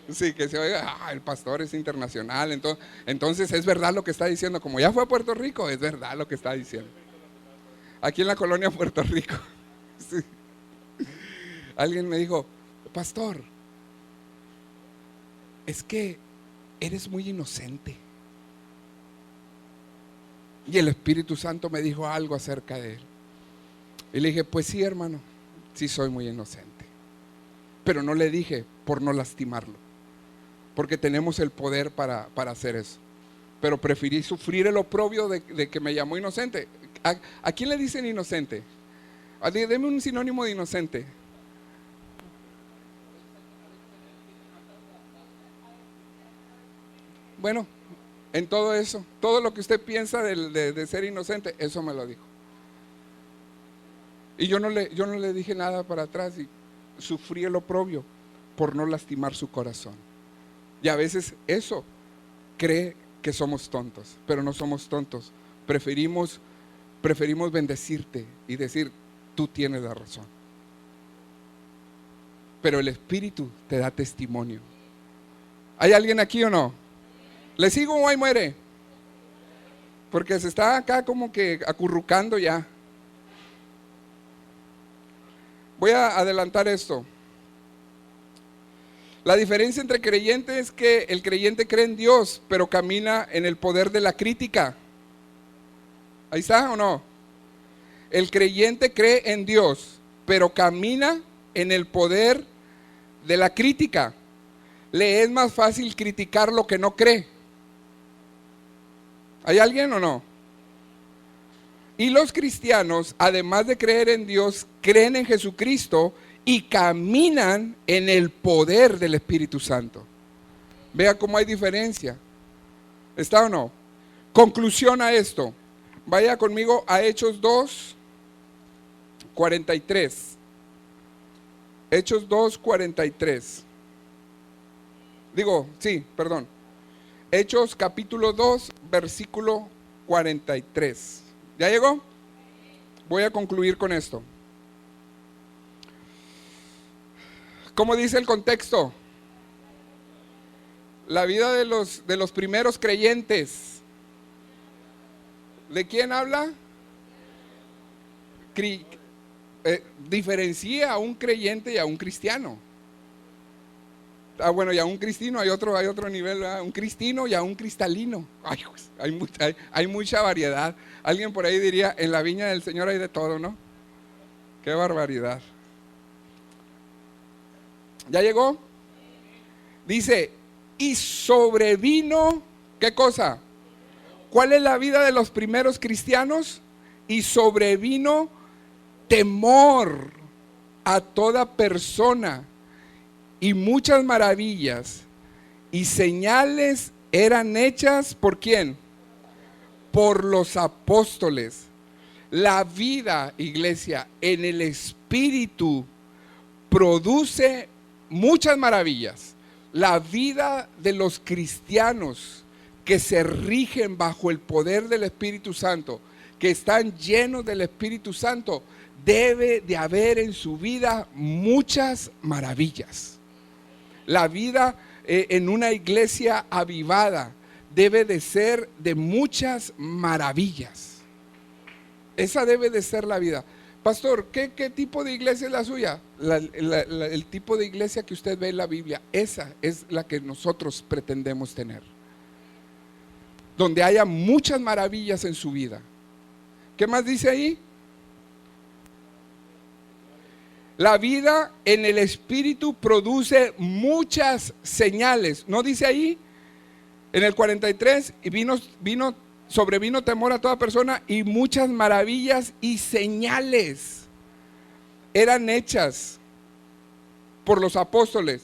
Sí, que se oiga, el pastor es internacional, entonces es verdad lo que está diciendo. Como ya fue a Puerto Rico, es verdad lo que está diciendo. Aquí en la colonia Puerto Rico, sí, alguien me dijo, pastor, es que eres muy inocente. Y el Espíritu Santo me dijo algo acerca de él. Y le dije, pues sí, hermano, sí soy muy inocente. Pero no le dije por no lastimarlo, porque tenemos el poder para hacer eso. Pero preferí sufrir el oprobio de que me llamó inocente. ¿A quién le dicen inocente? Deme un sinónimo de inocente. Bueno, en todo eso, todo lo que usted piensa de ser inocente, eso me lo dijo. Y yo no le dije nada para atrás y sufrí el oprobio por no lastimar su corazón. Y a veces eso cree que somos tontos, pero no somos tontos. Preferimos bendecirte y decir, tú tienes la razón. Pero el Espíritu te da testimonio. ¿Hay alguien aquí o no? ¿Le sigo o ahí muere? Porque se está acá como que acurrucando ya. Voy a adelantar esto. La diferencia entre creyentes es que el creyente cree en Dios, pero camina en el poder de la crítica. ¿Ahí está o no? El creyente cree en Dios, pero camina en el poder de la crítica. Le es más fácil criticar lo que no cree. ¿Hay alguien o no? Y los cristianos, además de creer en Dios, creen en Jesucristo y caminan en el poder del Espíritu Santo. Vea cómo hay diferencia. ¿Está o no? Conclusión a esto. Vaya conmigo a Hechos 2, 43. Hechos 2, 43. Hechos capítulo 2, versículo 43. ¿Ya llegó? Voy a concluir con esto. ¿Cómo dice el contexto? La vida de los primeros creyentes. ¿De quién habla? Diferencia a un creyente y a un cristiano. Bueno, y a un cristino hay otro nivel, ¿verdad? Un cristino y a un cristalino. Hay mucha variedad. Alguien por ahí diría, en la viña del Señor hay de todo, ¿no? Qué barbaridad. ¿Ya llegó? Dice, y sobrevino, ¿qué cosa? ¿Cuál es la vida de los primeros cristianos? Y sobrevino temor a toda persona, y muchas maravillas y señales eran hechas ¿por quién? Por los apóstoles. La vida, iglesia, en el Espíritu produce muchas maravillas. La vida de los cristianos que se rigen bajo el poder del Espíritu Santo, que están llenos del Espíritu Santo, debe de haber en su vida muchas maravillas. La vida en una iglesia avivada debe de ser de muchas maravillas. Esa debe de ser la vida. Pastor, ¿qué tipo de iglesia es la suya? El tipo de iglesia que usted ve en la Biblia, esa es la que nosotros pretendemos tener. Donde haya muchas maravillas en su vida. ¿Qué más dice ahí? La vida en el Espíritu produce muchas señales. ¿No dice ahí? En el 43, y sobrevino temor a toda persona y muchas maravillas y señales eran hechas por los apóstoles.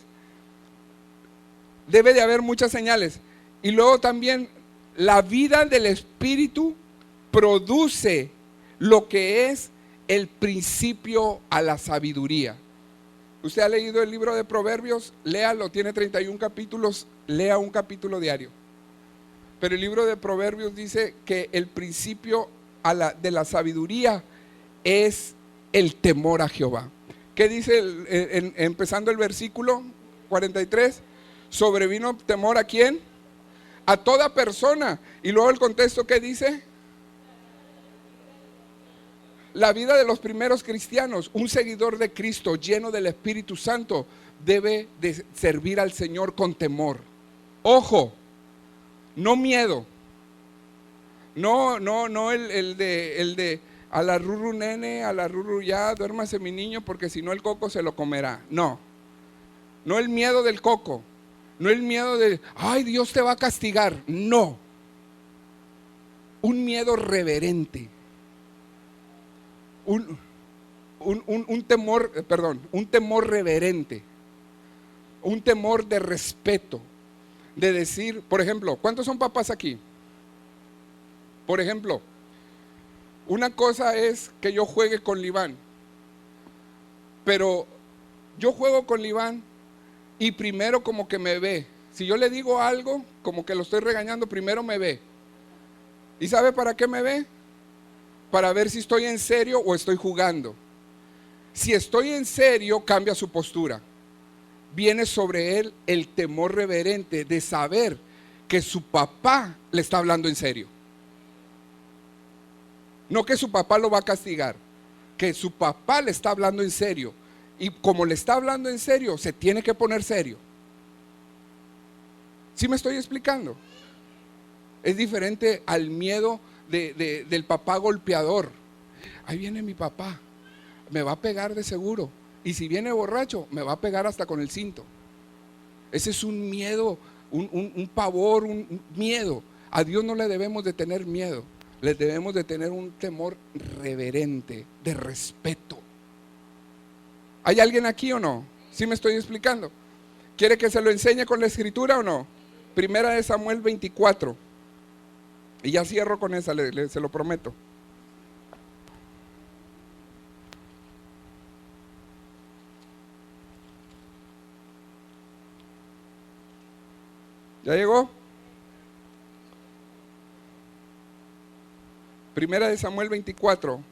Debe de haber muchas señales. Y luego también la vida del Espíritu produce lo que es el principio a la sabiduría. Usted ha leído el libro de Proverbios, léalo, tiene 31 capítulos, lea un capítulo diario. Pero el libro de Proverbios dice que el principio de la sabiduría es el temor a Jehová. ¿Qué dice empezando el versículo 43? Sobrevino temor ¿a quién? A toda persona. Y luego el contexto, ¿qué dice? La vida de los primeros cristianos, un seguidor de Cristo lleno del Espíritu Santo debe de servir al Señor con temor. Ojo, no miedo. No el de a la ruru nene, a la ruru ya, duérmase mi niño porque si no el coco se lo comerá. No el miedo del coco, no el miedo de, ay, Dios te va a castigar. No, un miedo reverente. Un temor reverente, un temor de respeto, de decir, por ejemplo, ¿cuántos son papás aquí? Por ejemplo, una cosa es que yo juegue con Liván, pero yo juego con Liván y primero como que me ve. Si yo le digo algo, como que lo estoy regañando, primero me ve. ¿Y sabe para qué me ve? Para ver si estoy en serio o estoy jugando. Si estoy en serio, cambia su postura. Viene sobre él el temor reverente de saber que su papá le está hablando en serio. No que su papá lo va a castigar, que su papá le está hablando en serio. Y como le está hablando en serio, se tiene que poner serio. ¿Sí me estoy explicando? Es diferente al miedo del papá golpeador. Ahí viene mi papá, me va a pegar de seguro. Y si viene borracho, me va a pegar hasta con el cinto. Ese es un miedo, un pavor, un miedo. A Dios no le debemos de tener miedo. Le debemos de tener un temor reverente, de respeto. ¿Hay alguien aquí o no? ¿Sí me estoy explicando? ¿Quiere que se lo enseñe con la escritura o no? Primera de Samuel 24. Y ya cierro con esa, se lo prometo. ¿Ya llegó? Primera de Samuel 24.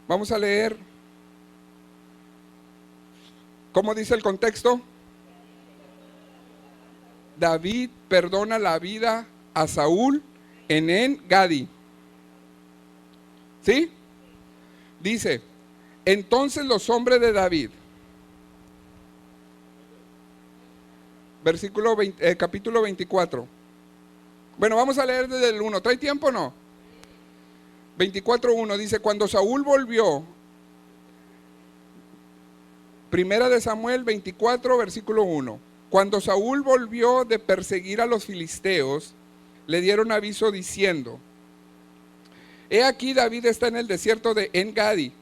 Vamos a leer. ¿Cómo dice el contexto? David perdona la vida a Saúl en En-Gadi. ¿Sí? Dice, entonces los hombres de David, capítulo 24. Bueno, vamos a leer desde el 1. ¿Trae tiempo o no? 24:1 dice, cuando Saúl volvió, Primera de Samuel 24, versículo 1. Cuando Saúl volvió de perseguir a los filisteos, le dieron aviso diciendo, he aquí David está en el desierto de En-Gadi.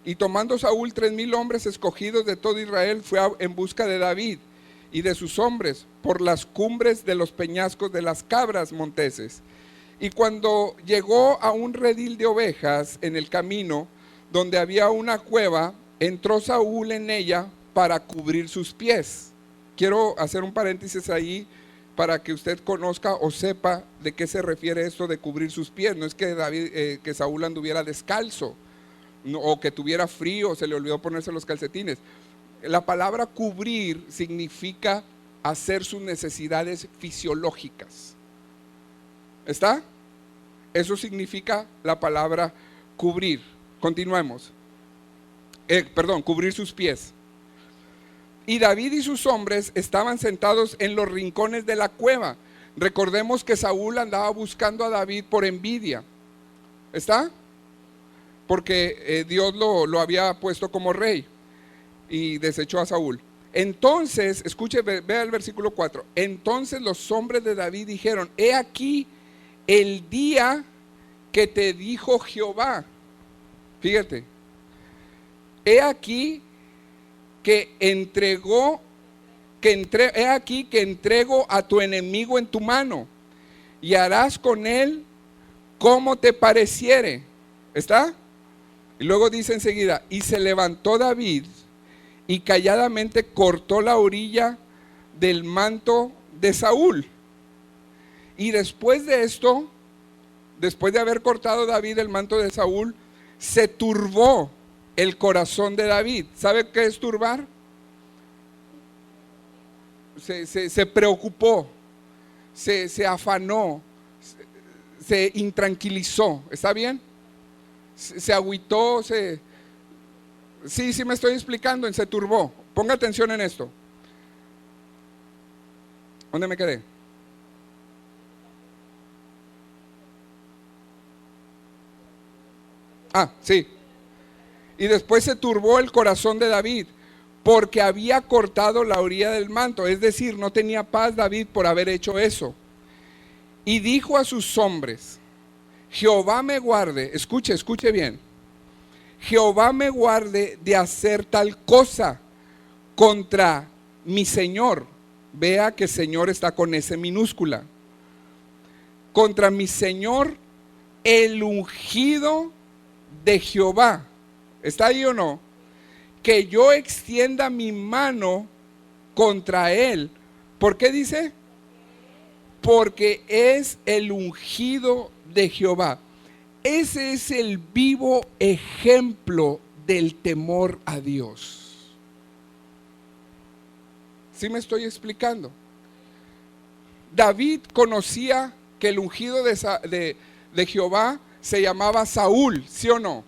Y tomando Saúl 3,000 hombres escogidos de todo Israel, fue en busca de David y de sus hombres por las cumbres de los peñascos de las cabras monteses. Y cuando llegó a un redil de ovejas en el camino, donde había una cueva, entró Saúl en ella para cubrir sus pies. Quiero hacer un paréntesis ahí para que usted conozca o sepa de qué se refiere esto de cubrir sus pies. No es que que Saúl anduviera descalzo, no, o que tuviera frío, se le olvidó ponerse los calcetines. La palabra cubrir significa hacer sus necesidades fisiológicas. ¿Está? Eso significa la palabra cubrir. Continuemos. Cubrir sus pies. Y David y sus hombres estaban sentados en los rincones de la cueva. Recordemos que Saúl andaba buscando a David por envidia. ¿Está? Porque Dios lo había puesto como rey. y desechó a Saúl. Entonces, escuche, vea el versículo 4. Entonces los hombres de David dijeron: he aquí el día que te dijo Jehová. Fíjate, he aquí que he aquí que entrego a tu enemigo en tu mano, y harás con él como te pareciere. ¿Está? Y luego dice enseguida: y se levantó David y calladamente cortó la orilla del manto de Saúl. Y después de esto, después de haber cortado David el manto de Saúl, se turbó el corazón de David. ¿Sabe qué es turbar? Se preocupó, se afanó, se intranquilizó. ¿Está bien? Se agüitó, sí me estoy explicando, se turbó. Ponga atención en esto. ¿Dónde me quedé? Sí. Y después se turbó el corazón de David, porque había cortado la orilla del manto. Es decir, no tenía paz David por haber hecho eso. Y dijo a sus hombres: Jehová me guarde, escuche bien, Jehová me guarde de hacer tal cosa contra mi Señor. Vea que Señor está con S minúscula. Contra mi Señor, el ungido de Jehová. ¿Está ahí o no? Que yo extienda mi mano contra él. ¿Por qué dice? Porque es el ungido de Jehová. Ese es el vivo ejemplo del temor a Dios. ¿Sí me estoy explicando? David conocía que el ungido de Jehová se llamaba Saúl, ¿sí o no?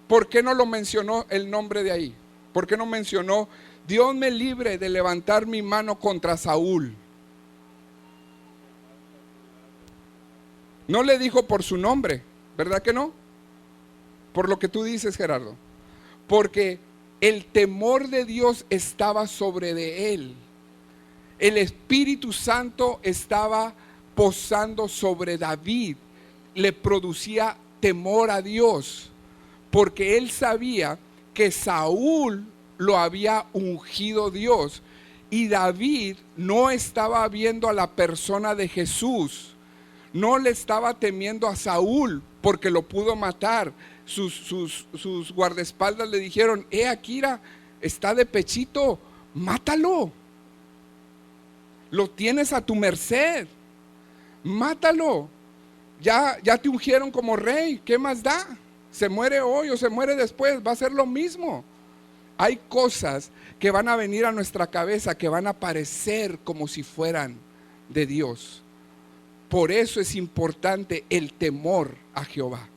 ¿Por qué no lo mencionó el nombre de ahí? ¿Por qué no mencionó: Dios me libre de levantar mi mano contra Saúl? No le dijo por su nombre, ¿verdad que no? Por lo que tú dices, Gerardo. Porque el temor de Dios estaba sobre de él. El Espíritu Santo estaba posando sobre David. Le producía temor a Dios, porque él sabía que Saúl lo había ungido Dios. Y David no estaba viendo a la persona de Jesús. No le estaba temiendo a Saúl porque lo pudo matar. Sus guardaespaldas le dijeron: Akira, está de pechito, mátalo. Lo tienes a tu merced, mátalo. Ya te ungieron como rey, ¿qué más da? Se muere hoy o se muere después, va a ser lo mismo. Hay cosas que van a venir a nuestra cabeza que van a parecer como si fueran de Dios. Por eso es importante el temor a Jehová,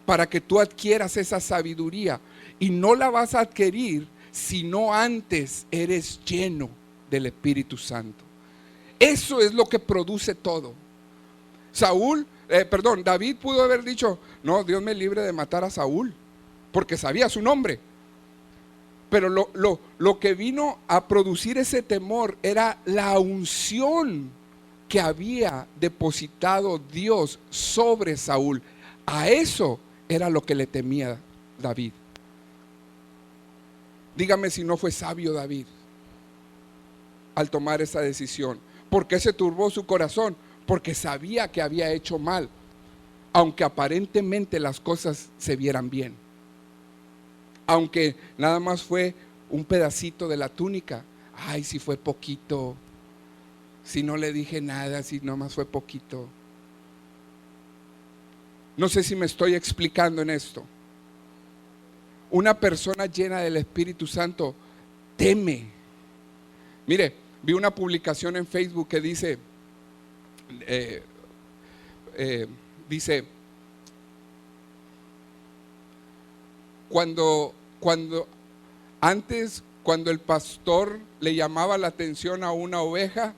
para que tú adquieras esa sabiduría. Y no la vas a adquirir si no antes eres lleno del Espíritu Santo. Eso es lo que produce todo. David pudo haber dicho: no, Dios me libre de matar a Saúl, porque sabía su nombre. Pero lo que vino a producir ese temor era la unción que había depositado Dios sobre Saúl. A eso era lo que le temía David. Dígame si no fue sabio David al tomar esa decisión. ¿Por qué se turbó su corazón? Porque sabía que había hecho mal, aunque aparentemente las cosas se vieran bien. Aunque nada más fue un pedacito de la túnica. Ay, si fue poquito. Si no le dije nada, si nomás fue poquito. No sé si me estoy explicando en esto. Una persona llena del Espíritu Santo teme. Mire, vi una publicación en Facebook que dice, cuando el pastor le llamaba la atención a una oveja,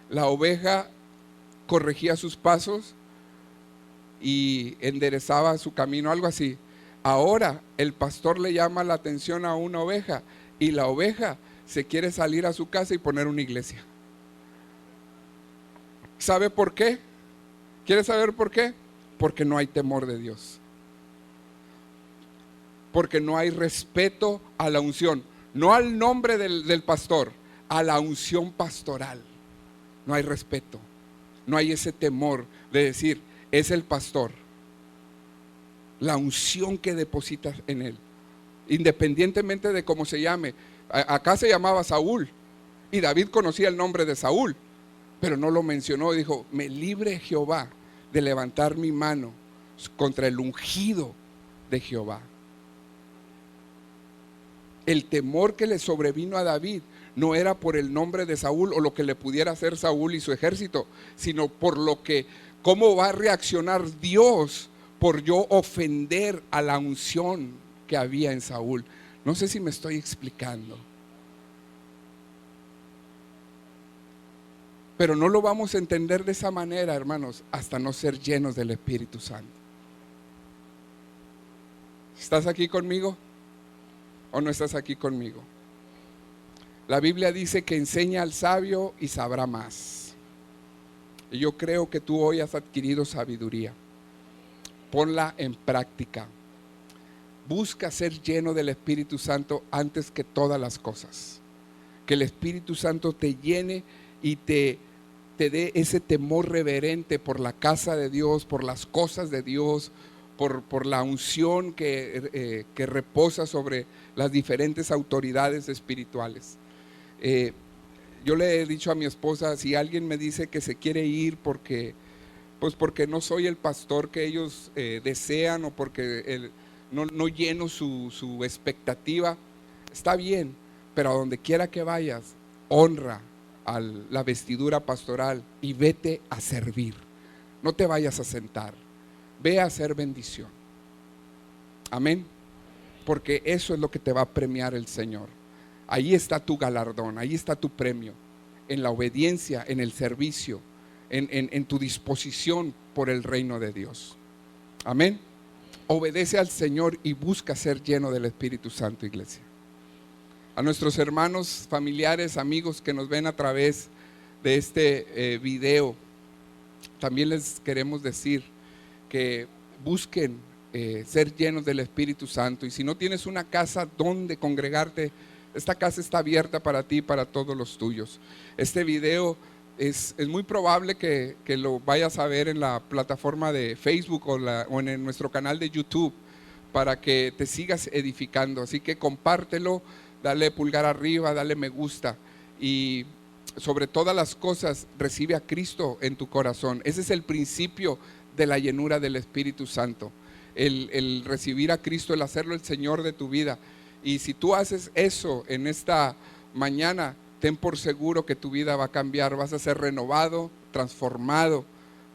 la oveja corregía sus pasos y enderezaba su camino, algo así. Ahora el pastor le llama la atención a una oveja y la oveja se quiere salir a su casa y poner una iglesia. ¿Sabe por qué? ¿Quiere saber por qué? Porque no hay temor de Dios. Porque no hay respeto a la unción. No al nombre del pastor, a la unción pastoral. No hay respeto. No hay ese temor de decir, es el pastor. La unción que depositas en él. Independientemente de cómo se llame. Acá se llamaba Saúl. Y David conocía el nombre de Saúl. Pero no lo mencionó. Dijo, me libre Jehová de levantar mi mano contra el ungido de Jehová. El temor que le sobrevino a David no era por el nombre de Saúl o lo que le pudiera hacer Saúl y su ejército, sino por lo que, cómo va a reaccionar Dios por yo ofender a la unción que había en Saúl. No sé si me estoy explicando. Pero no lo vamos a entender de esa manera, hermanos, hasta no ser llenos del Espíritu Santo. ¿Estás aquí conmigo? ¿O no estás aquí conmigo? La Biblia dice que enseña al sabio y sabrá más. Y yo creo que tú hoy has adquirido sabiduría. Ponla en práctica. Busca ser lleno del Espíritu Santo antes que todas las cosas. Que el Espíritu Santo te llene y te dé ese temor reverente por la casa de Dios, por las cosas de Dios, por la unción que reposa sobre las diferentes autoridades espirituales. Yo le he dicho a mi esposa, si alguien me dice que se quiere ir porque no soy el pastor que ellos desean, o porque no lleno su expectativa, está bien, pero a donde quiera que vayas, honra a la vestidura pastoral y vete a servir. No te vayas a sentar, ve a hacer bendición. Amén. Porque eso es lo que te va a premiar el Señor. Ahí está tu galardón, ahí está tu premio, en la obediencia, en el servicio, en tu disposición por el reino de Dios. Amén. Obedece al Señor y busca ser lleno del Espíritu Santo, iglesia. A nuestros hermanos, familiares, amigos que nos ven a través de este video, también les queremos decir que busquen ser llenos del Espíritu Santo. Y si no tienes una casa donde congregarte, esta casa está abierta para ti y para todos los tuyos. Este video es muy probable que lo vayas a ver en la plataforma de Facebook o en nuestro canal de YouTube, para que te sigas edificando. Así que compártelo, dale pulgar arriba, dale me gusta, y sobre todas las cosas recibe a Cristo en tu corazón. Ese es el principio de la llenura del Espíritu Santo, el recibir a Cristo, el hacerlo el Señor de tu vida. Y si tú haces eso en esta mañana, ten por seguro que tu vida va a cambiar, vas a ser renovado, transformado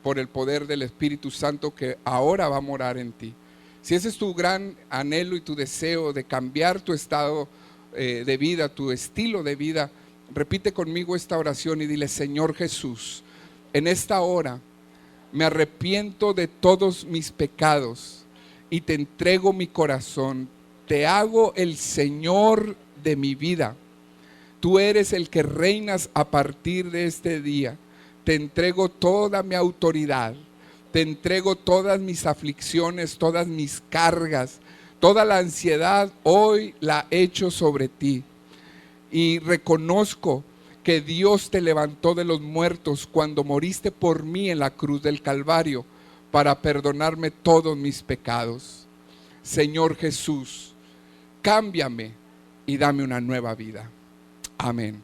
por el poder del Espíritu Santo que ahora va a morar en ti. Si ese es tu gran anhelo y tu deseo de cambiar tu estado de vida, tu estilo de vida, repite conmigo esta oración y dile: Señor Jesús, en esta hora me arrepiento de todos mis pecados y te entrego mi corazón. Te hago el Señor de mi vida. Tú eres el que reinas a partir de este día. Te entrego toda mi autoridad. Te entrego todas mis aflicciones, todas mis cargas, toda la ansiedad. Hoy la echo sobre ti. Y reconozco que Dios te levantó de los muertos cuando moriste por mí en la cruz del Calvario para perdonarme todos mis pecados. Señor Jesús, cámbiame y dame una nueva vida. Amén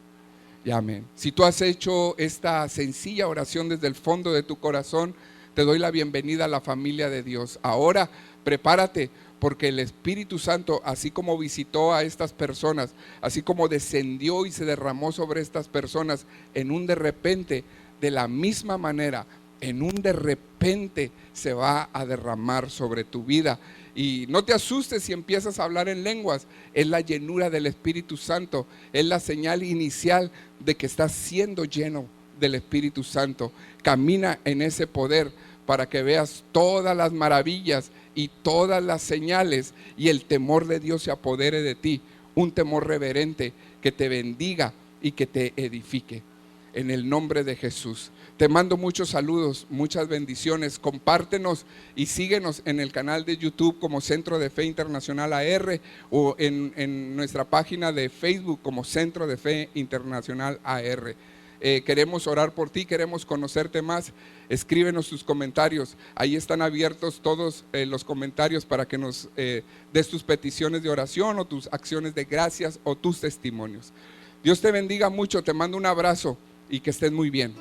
y amén. Si tú has hecho esta sencilla oración desde el fondo de tu corazón, te doy la bienvenida a la familia de Dios. Ahora prepárate, porque el Espíritu Santo, así como visitó a estas personas, así como descendió y se derramó sobre estas personas en un de repente, de la misma manera, en un de repente se va a derramar sobre tu vida. Y no te asustes si empiezas a hablar en lenguas. Es la llenura del Espíritu Santo. Es la señal inicial de que estás siendo lleno del Espíritu Santo. Camina en ese poder, para que veas todas las maravillas y todas las señales y el temor de Dios se apodere de ti, un temor reverente que te bendiga y que te edifique. En el nombre de Jesús. Te mando muchos saludos, muchas bendiciones. Compártenos y síguenos en el canal de YouTube como Centro de Fe Internacional AR o en nuestra página de Facebook como Centro de Fe Internacional AR. Queremos orar por ti, queremos conocerte más. Escríbenos tus comentarios. Ahí están abiertos todos los comentarios para que nos des tus peticiones de oración o tus acciones de gracias o tus testimonios. Dios te bendiga mucho, te mando un abrazo y que estés muy bien.